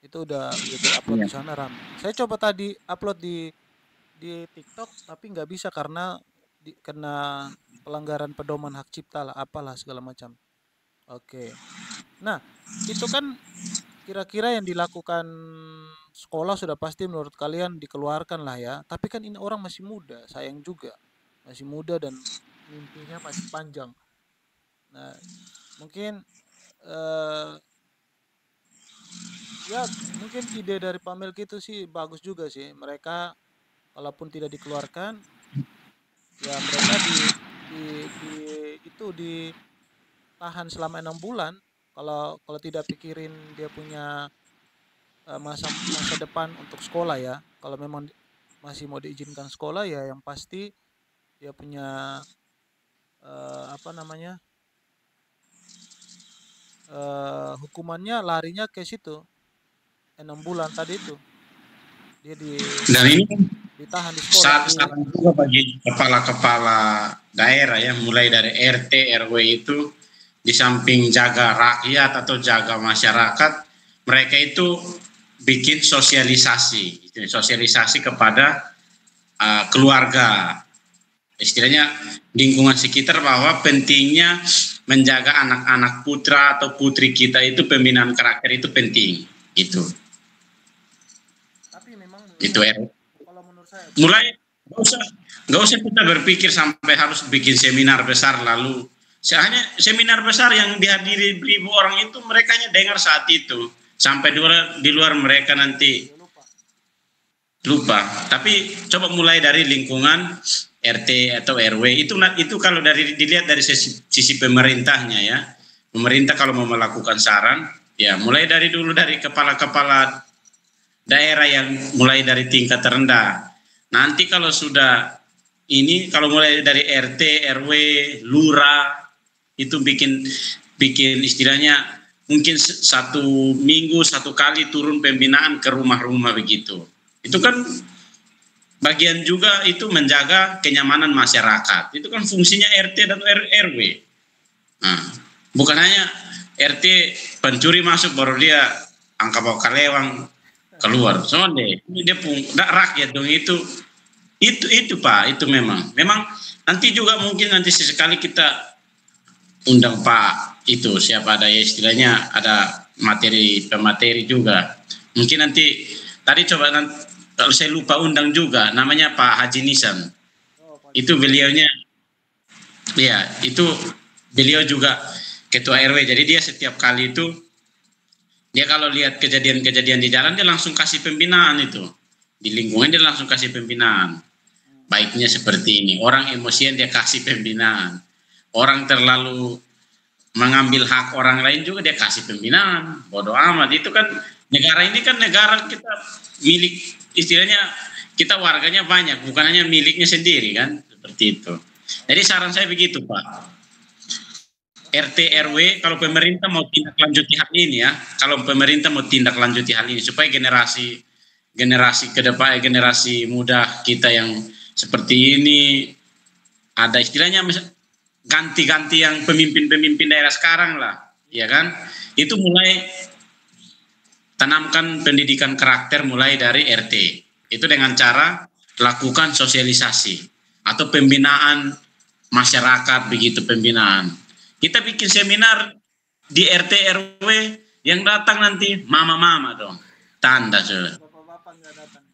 Itu udah diupload iya, di sana rame. Saya coba tadi upload di TikTok tapi nggak bisa karena kena pelanggaran pedoman hak cipta lah, apalah segala macam. Oke. Nah, itu kan kira-kira yang dilakukan sekolah sudah pasti menurut kalian dikeluarkan lah ya. Tapi kan ini orang masih muda, sayang juga. Masih muda dan mimpinya masih panjang. Nah, mungkin eh ya mungkin ide dari Pak Melki itu sih bagus juga sih. Mereka walaupun tidak dikeluarkan, ya mereka di itu ditahan selama 6 bulan. Kalau kalau tidak pikirin dia punya masa masa depan untuk sekolah ya. Kalau memang masih mau diizinkan sekolah ya yang pasti dia punya apa namanya hukumannya larinya ke situ 6 bulan tadi itu dia Dan ini ditahan di sekolah. saran juga bagi kepala-kepala daerah ya, mulai dari RT RW itu, di samping jaga rakyat atau jaga masyarakat, mereka itu bikin sosialisasi kepada keluarga, istilahnya lingkungan sekitar, bahwa pentingnya menjaga anak-anak putra atau putri kita itu, pembinaan karakter itu penting. Tapi memang Itu kalau menurut saya mulai nggak usah kita berpikir sampai harus bikin seminar besar, lalu hanya seminar besar yang dihadiri 1.000 orang itu mereka dengar saat itu, sampai di luar mereka nanti dia lupa. lupa. Tapi coba mulai dari lingkungan RT atau RW itu kalau dilihat dari sisi pemerintahnya ya, pemerintah kalau mau melakukan saran ya mulai dari dulu dari kepala-kepala daerah yang mulai dari tingkat terendah. Nanti kalau sudah ini, kalau mulai dari RT, RW, lurah, itu bikin bikin istilahnya mungkin 1 minggu 1 kali turun pembinaan ke rumah-rumah begitu. Itu kan bagian juga itu menjaga kenyamanan masyarakat. Itu kan fungsinya RT dan RW. Nah, bukan hanya RT pencuri masuk baru dia angka bawa kalewang keluar. Soalnya dia pun rakyat dong itu Pak, itu memang nanti juga mungkin nanti sesekali kita undang Pak itu siapa ada ya, istilahnya ada pemateri juga. Mungkin nanti tadi coba nanti, kalau saya lupa undang juga namanya Pak Haji Nisan. Oh, Pak Itu Jimmy. beliaunya ya, itu beliau juga ketua RW. Jadi dia setiap kali itu dia kalau lihat kejadian-kejadian di jalan dia langsung kasih pembinaan itu. Di lingkungan dia langsung kasih pembinaan. Baiknya seperti ini. Orang emosian dia kasih pembinaan. Orang terlalu mengambil hak orang lain juga dia kasih pembinaan. Bodoh amat. Itu kan negara ini kan negara kita milik, istilahnya kita warganya banyak, bukan hanya miliknya sendiri kan. Seperti itu. Jadi saran saya begitu Pak. RT RW kalau pemerintah mau tindak lanjuti hal ini ya, kalau pemerintah mau tindak lanjuti hal ini supaya generasi ke depan, generasi muda kita yang seperti ini ada istilahnya ganti-ganti yang pemimpin-pemimpin daerah sekarang lah, ya kan? Itu mulai tanamkan pendidikan karakter mulai dari RT. Itu dengan cara lakukan sosialisasi atau pembinaan masyarakat begitu, pembinaan. Kita bikin seminar di RT RW yang datang nanti mama-mama dong. Tanda sudah. Bapak-bapak nggak datang.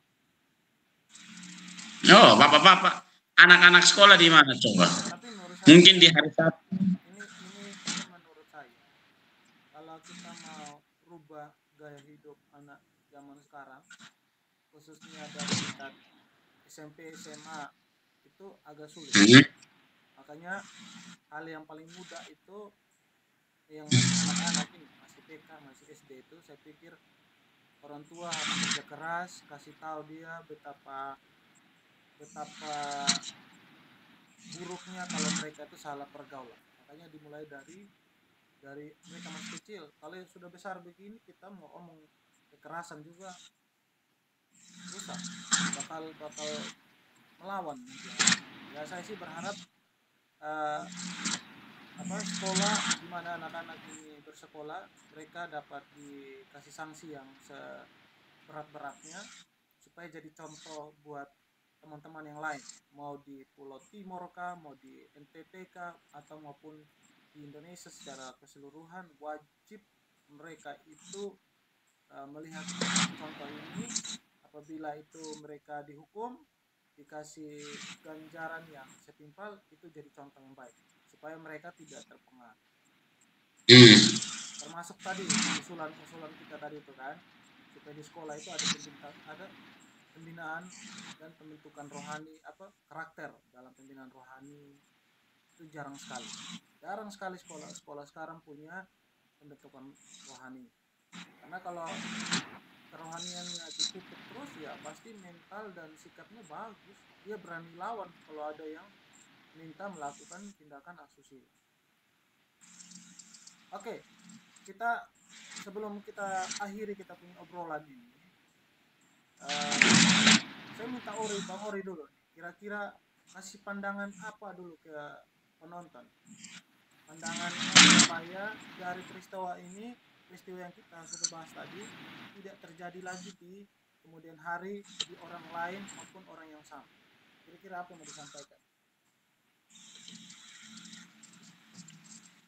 Oh, bapak-bapak, anak-anak sekolah di mana coba? Tapi menurut saya Mungkin di hari Sabtu. ini menurut saya kalau kita mau rubah gaya hidup anak zaman sekarang khususnya dari tingkat SMP SMA itu agak sulit. Makanya hal yang paling mudah itu yang masih anak-anak ini masih TK masih SD itu saya pikir orang tua harus kerja keras kasih tahu dia betapa betapa buruknya kalau mereka itu salah pergaulan. Makanya dimulai dari mereka masih kecil. Kalau yang sudah besar begini kita mau omong kekerasan juga susah, bakal melawan nanti. Ya saya sih berharap eh, sekolah di mana anak-anak ini bersekolah mereka dapat dikasih sanksi yang seberat-beratnya supaya jadi contoh buat teman-teman yang lain, mau di Pulau Timur kah, mau di NTT kah, atau maupun di Indonesia secara keseluruhan. Wajib mereka itu melihat contoh ini. Apabila itu mereka dihukum, dikasih ganjaran yang setimpal, itu jadi contoh yang baik supaya mereka tidak terpengaruh. Termasuk tadi usulan-usulan kita tadi itu kan, supaya di sekolah itu ada pembinaan dan pembentukan rohani, karakter dalam pembinaan rohani. Itu jarang sekali sekolah sekarang punya pembentukan rohani. Karena kalau kerohaniannya ditutup terus, ya pasti mental dan sikapnya bagus, dia berani lawan kalau ada yang minta melakukan tindakan asusila. Oke, sebelum kita akhiri kita punya obrolan ini, saya minta Bang Ori dulu, kira-kira kasih pandangan apa dulu ke penonton, pandangannya supaya dari peristiwa yang kita sudah bahas tadi tidak terjadi lagi di kemudian hari di orang lain maupun orang yang sama. Kira-kira apa yang mau disampaikan?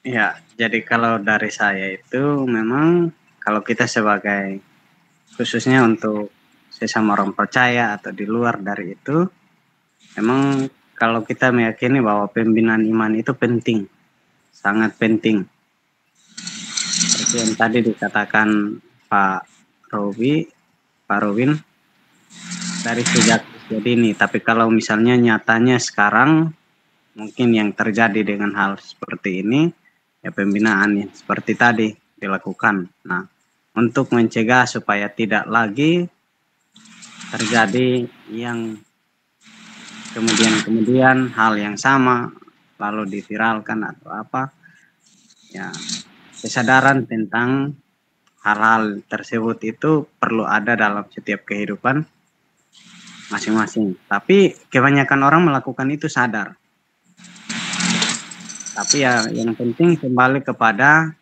Ya, jadi kalau dari saya itu memang kalau kita sebagai khususnya untuk sesama orang percaya atau di luar dari itu, memang kalau kita meyakini bahwa pembinaan iman itu penting, sangat penting. Seperti yang tadi dikatakan Pak Robin dari sejak dini. Tapi kalau misalnya nyatanya sekarang mungkin yang terjadi dengan hal seperti ini, ya pembinaan seperti tadi dilakukan. Nah, untuk mencegah supaya tidak lagi terjadi yang kemudian hal yang sama lalu diviralkan atau apa, ya kesadaran tentang hal-hal tersebut itu perlu ada dalam setiap kehidupan masing-masing. Tapi kebanyakan orang melakukan itu sadar. Tapi ya yang penting kembali kepada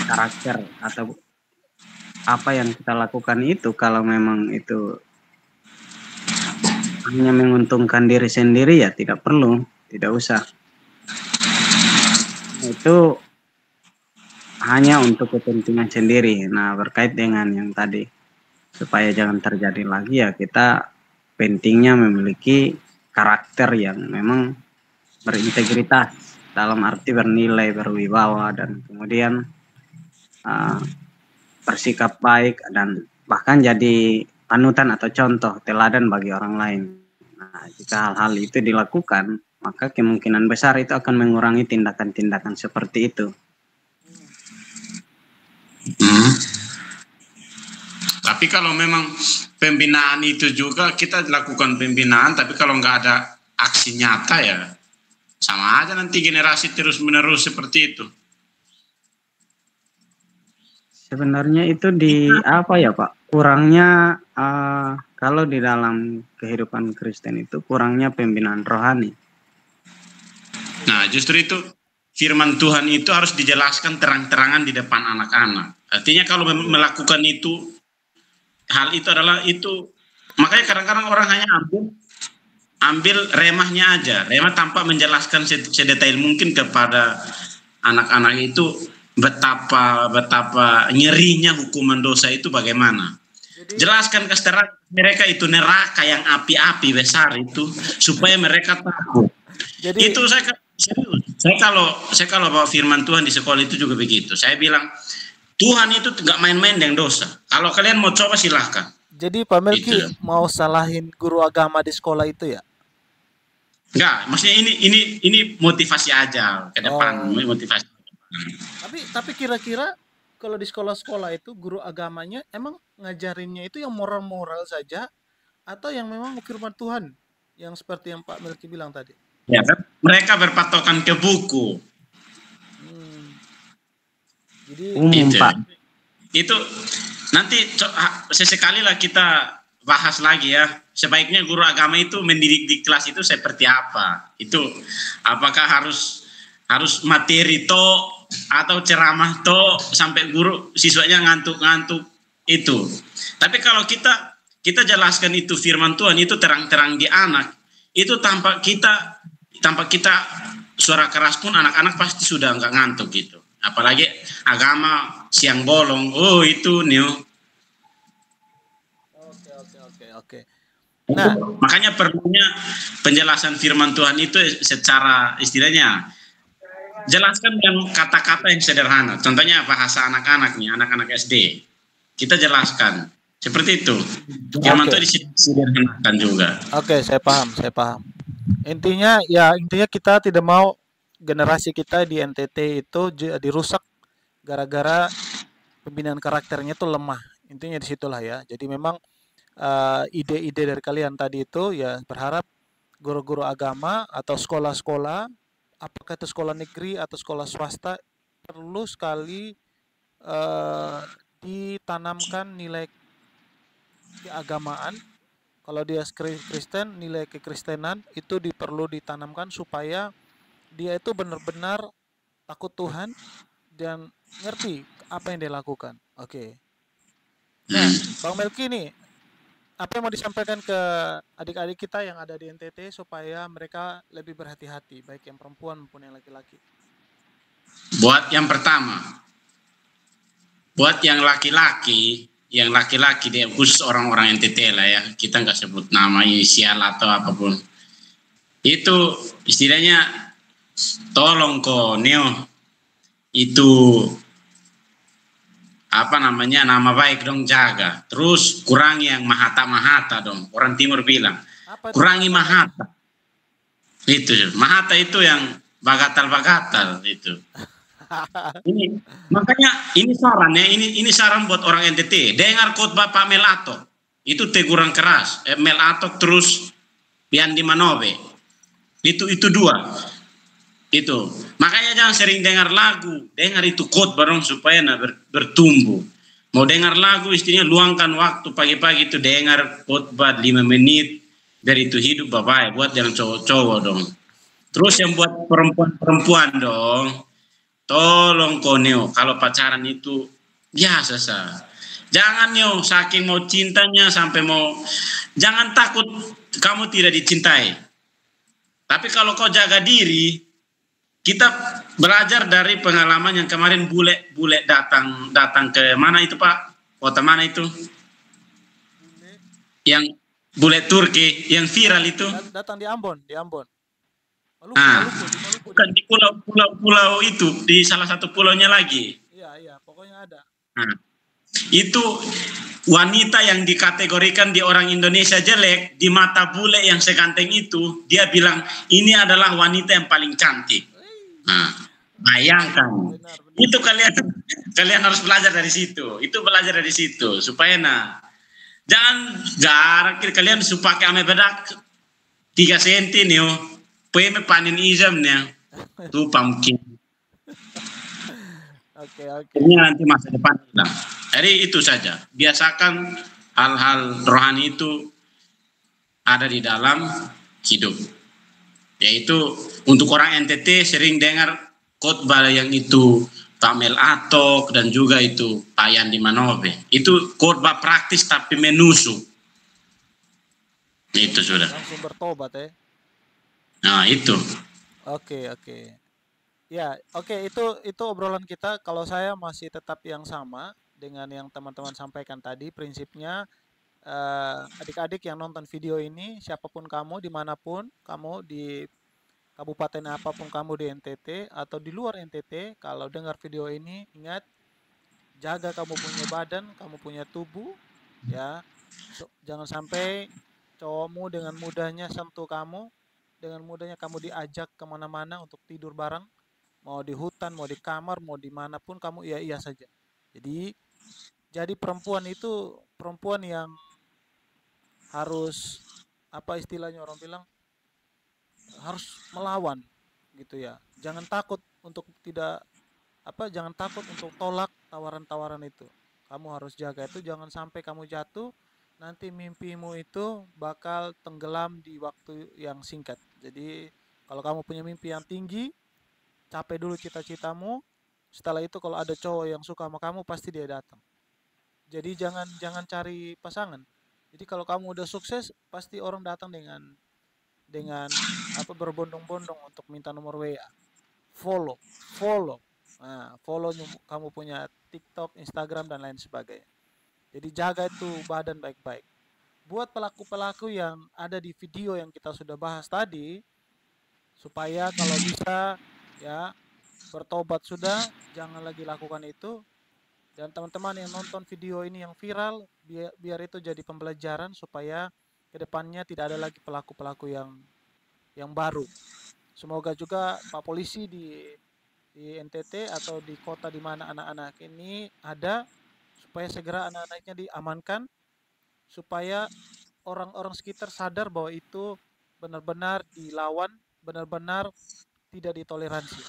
karakter atau apa yang kita lakukan itu. Kalau memang itu hanya menguntungkan diri sendiri, ya tidak perlu, tidak usah. Itu hanya untuk kepentingan sendiri. Nah, berkait dengan yang tadi, supaya jangan terjadi lagi, ya kita pentingnya memiliki karakter yang memang berintegritas, dalam arti bernilai, berwibawa, dan kemudian bersikap baik dan bahkan jadi panutan atau contoh teladan bagi orang lain. Nah, jika hal-hal itu dilakukan, maka kemungkinan besar itu akan mengurangi tindakan-tindakan seperti itu. Tapi kalau memang pembinaan itu juga kita lakukan pembinaan, tapi kalau nggak ada aksi nyata, ya sama aja nanti generasi terus menerus seperti itu. Sebenarnya itu di apa ya Pak? Kurangnya kalau di dalam kehidupan Kristen itu kurangnya pembinaan rohani. Nah, justru itu firman Tuhan itu harus dijelaskan terang-terangan di depan anak-anak. Artinya kalau melakukan itu, hal itu adalah itu, makanya kadang-kadang orang hanya ambil remahnya aja, remah tanpa menjelaskan sedetail mungkin kepada anak-anak itu betapa nyerinya hukuman dosa itu bagaimana. Jelaskan ke mereka itu neraka yang api-api besar itu supaya mereka tahu. Jadi itu saya kalau bawa firman Tuhan di sekolah itu juga begitu. Saya bilang Tuhan itu nggak main-main dengan dosa. Kalau kalian mau coba silahkan. Jadi Pak Melki mau salahin guru agama di sekolah itu ya? Enggak, maksudnya ini motivasi aja ke depan, motivasi. Tapi kira-kira kalau di sekolah-sekolah itu guru agamanya emang ngajarinnya itu yang moral-moral saja atau yang memang firman Tuhan yang seperti yang Pak Melki bilang tadi? Ya kan? Mereka berpatokan ke buku. Hmm. Jadi Umum, Itu. Pak. Itu nanti sesekali lah kita bahas lagi ya. Sebaiknya guru agama itu mendidik di kelas itu seperti apa? Itu apakah harus materi to atau ceramah to sampai guru siswanya ngantuk-ngantuk itu. Tapi kalau kita jelaskan itu firman Tuhan itu terang-terang di anak, itu tanpa kita suara keras pun anak-anak pasti sudah nggak ngantuk gitu. Apalagi agama siang bolong, oh itu new. oke oke oke oke. Itu Nah, makanya perlunya penjelasan firman Tuhan itu secara istilahnya jelaskan dengan kata-kata yang sederhana. Contohnya bahasa anak-anak nih, anak-anak SD. Kita jelaskan seperti itu. Firman oke Tuhan disederhanakan juga. oke, saya paham, saya paham. Intinya kita tidak mau generasi kita di NTT itu dirusak gara-gara pembinaan karakternya itu lemah. Intinya disitulah ya. Jadi memang ide-ide dari kalian tadi itu ya berharap guru-guru agama atau sekolah-sekolah, apakah itu sekolah negeri atau sekolah swasta, perlu sekali eh, ditanamkan nilai keagamaan. Kalau dia Kristen, nilai kekristenan itu perlu ditanamkan supaya dia itu benar-benar takut Tuhan dan ngerti apa yang dia lakukan. Oke. Nah, Hmm. Bang Melki nih, apa yang mau disampaikan ke adik-adik kita yang ada di NTT supaya mereka lebih berhati-hati, baik yang perempuan maupun yang laki-laki? Buat yang pertama, buat yang laki-laki dia khusus orang-orang NTT lah ya, kita nggak sebut nama inisial atau apapun. Itu istilahnya tolong kok Neo itu apa namanya nama baik dong jaga. Terus kurangi yang mahata-mahata dong. Orang Timur bilang Apa itu kurangi mahata-mahata? mahata. Itu mahata itu yang bagatal-bagatal itu. Ini makanya ini saran ya, ini saran buat orang NTT. Dengar khotbah Pak Melato. Itu teguran keras. Melato terus Yandi Manobe. Itu dua. Itu. Makanya jangan sering dengar lagu, dengar itu khotbah dong supaya bertumbuh. Mau dengar lagu istrinya luangkan waktu pagi-pagi itu dengar khotbah 5 menit dari itu hidup bapak buat yang cowok-cowok dong. Terus yang buat perempuan-perempuan dong. Tolong koneo kalau pacaran itu biasa sah. Jangan yo saking mau cintanya sampai mau jangan takut kamu tidak dicintai. Tapi kalau kau jaga diri, kita belajar dari pengalaman yang kemarin bule datang datang ke mana itu Pak? Kota mana itu? Yang bule Turki yang viral itu. Datang di Ambon, di Ambon. Maluku, Nah, Maluku, di Maluku bukan dia. di pulau itu, di salah satu pulaunya lagi. Iya, iya, pokoknya ada. Nah, itu wanita yang dikategorikan di orang Indonesia jelek di mata bule yang seganteng itu, dia bilang ini adalah wanita yang paling cantik. Nah, bayangkan. Benar, benar. Itu kalian harus belajar dari situ. Itu belajar dari situ supaya jangan jarak kalian supaya ame bedak 3 senti nih. Peme panen izamnya. Tuh pumpkin. Oke, oke. Ini nanti masa depan hilang. Jadi itu saja. Biasakan hal-hal rohani itu ada di dalam hidup. Yaitu untuk orang NTT sering dengar khotbah yang itu Tamel Atok dan juga itu Pak Yandi Manobe. Itu khotbah praktis tapi menusuk. Itu sudah. Langsung bertobat ya. Nah itu. Oke, oke. Ya, oke, itu obrolan kita. Kalau saya masih tetap yang sama dengan yang teman-teman sampaikan tadi, prinsipnya adik-adik yang nonton video ini, siapapun kamu, dimanapun kamu, di kabupaten apapun kamu di NTT atau di luar NTT, kalau dengar video ini, ingat, jaga kamu punya badan, kamu punya tubuh, ya. Jangan sampai cowokmu dengan mudahnya sentuh kamu, dengan mudahnya kamu diajak kemana-mana untuk tidur bareng, mau di hutan, mau di kamar, mau dimanapun kamu iya iya saja. Jadi perempuan itu perempuan yang harus apa istilahnya orang bilang harus melawan gitu ya. Jangan takut untuk tidak jangan takut untuk tolak tawaran-tawaran itu. Kamu harus jaga itu, jangan sampai kamu jatuh, nanti mimpimu itu bakal tenggelam di waktu yang singkat. Jadi kalau kamu punya mimpi yang tinggi, capai dulu cita-citamu. Setelah itu kalau ada cowok yang suka sama kamu, pasti dia datang. Jadi jangan jangan cari pasangan. Jadi kalau kamu udah sukses, pasti orang datang dengan berbondong-bondong untuk minta nomor WA. Follow, follow. Nah, follow kamu punya TikTok, Instagram dan lain sebagainya. Jadi jaga itu badan baik-baik. Buat pelaku-pelaku yang ada di video yang kita sudah bahas tadi, supaya kalau bisa ya bertobat sudah, jangan lagi lakukan itu. Dan teman-teman yang nonton video ini yang viral, biar itu jadi pembelajaran supaya kedepannya tidak ada lagi pelaku-pelaku yang baru. Semoga juga Pak Polisi di NTT atau di kota di mana anak-anak ini ada, supaya segera anak-anaknya diamankan, supaya orang-orang sekitar sadar bahwa itu benar-benar dilawan, benar-benar tidak ditoleransi.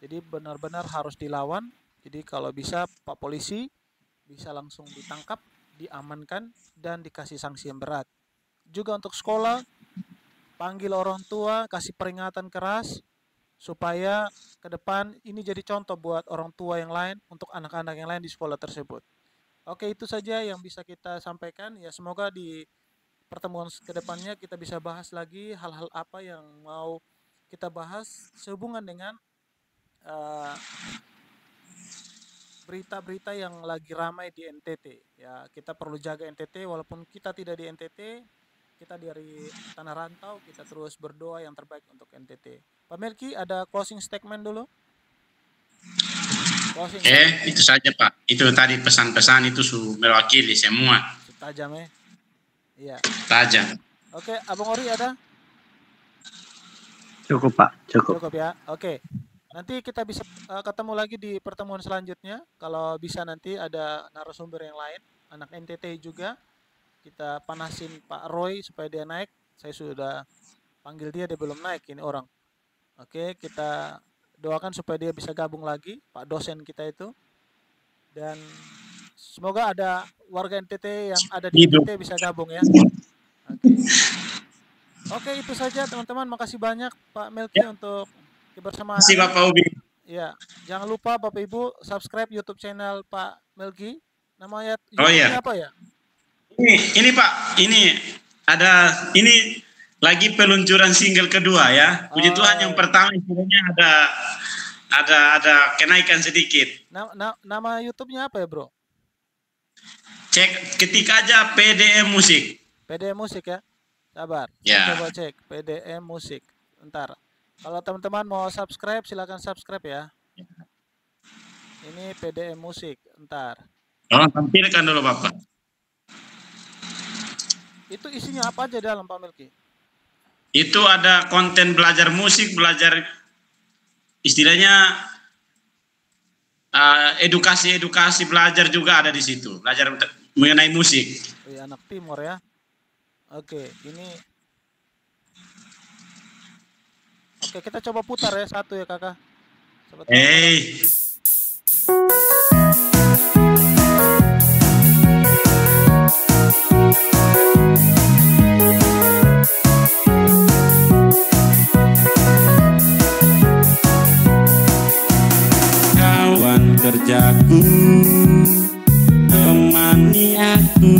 Jadi benar-benar harus dilawan. Jadi kalau bisa Pak Polisi bisa langsung ditangkap, diamankan, dan dikasih sanksi yang berat. Juga untuk sekolah, panggil orang tua, kasih peringatan keras, supaya ke depan ini jadi contoh buat orang tua yang lain, untuk anak-anak yang lain di sekolah tersebut. Oke, itu saja yang bisa kita sampaikan. Ya, semoga di pertemuan kedepannya kita bisa bahas lagi hal-hal apa yang mau kita bahas sehubungan dengan berita-berita yang lagi ramai di NTT. Ya, kita perlu jaga NTT walaupun kita tidak di NTT, kita dari tanah rantau, kita terus berdoa yang terbaik untuk NTT. Pak Melki, ada closing statement dulu? Itu saja Pak. Itu tadi pesan-pesan itu mewakili semua. Tajam ya? Iya. Tajam. Oke, Abang Ori ada? Cukup Pak, cukup. Cukup ya. Oke. Nanti kita bisa ketemu lagi di pertemuan selanjutnya. Kalau bisa nanti ada narasumber yang lain, anak NTT juga. Kita panasin Pak Roy supaya dia naik. Saya sudah panggil dia belum naik ini orang. Oke, kita doakan supaya dia bisa gabung lagi, Pak dosen kita itu. Dan semoga ada warga NTT yang ada di NTT bisa gabung ya. Oke, itu saja teman-teman. Makasih banyak Pak Melki untuk kebersamaan. Terima kasih Bapak Ubi. Ya, jangan lupa Bapak Ibu subscribe YouTube channel Pak Melki. Namanya YouTube apa ya? Ini Pak, ini lagi peluncuran single kedua ya. Puji Tuhan yang pertama istilahnya ada kenaikan sedikit. Nama YouTube-nya apa ya, Bro? Ketik aja PDM Musik. PDM Musik ya. Sabar. Ya. Coba cek PDM Musik. Ntar. Kalau teman-teman mau subscribe, silakan subscribe ya. Ini PDM Musik. Ntar. Tolong tampilkan dulu Bapak. Itu isinya apa aja dalam Pak Melki? Itu ada konten belajar musik, belajar istilahnya edukasi belajar juga ada di situ. Belajar mengenai musik. Anak Timur ya. Oke, ini. Oke, kita coba putar ya satu ya Kakak. Kawan kerjaku, temani aku,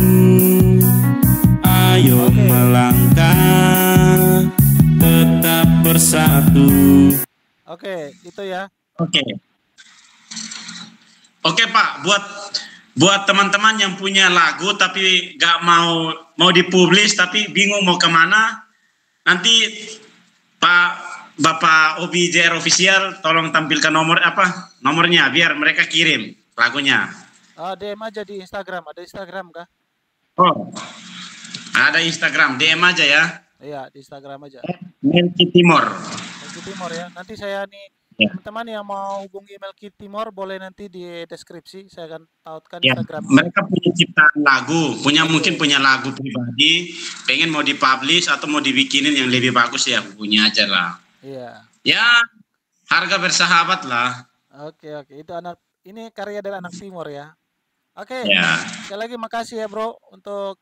ayo melangkah tetap bersatu. Oke, itu ya. Oke Pak, buat teman-teman yang punya lagu tapi gak mau dipublish tapi bingung mau kemana, nanti Bapak OBJR Official tolong tampilkan nomornya biar mereka kirim lagunya. DM aja di Instagram, ada Instagram kah? Oh, ada Instagram, DM aja ya. Iya, di Instagram aja. Melki Timor. Melki Timor ya. Nanti saya nih Ya. teman-teman yang mau hubungi Melki Timor boleh nanti di deskripsi saya akan tautkan Ya, Instagram. mereka punya ciptaan lagu, mungkin Oke. punya lagu pribadi, pengen mau dipublish atau mau dibikinin yang lebih bagus ya punya aja lah. Iya. Ya, harga bersahabat lah. Oke, itu ini karya dari anak Timor ya. Oke. Ya, Sekali lagi makasih ya bro untuk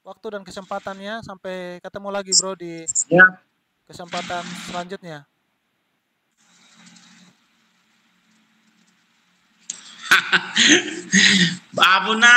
waktu dan kesempatannya. Sampai ketemu lagi bro di siap. kesempatan selanjutnya. Abuna.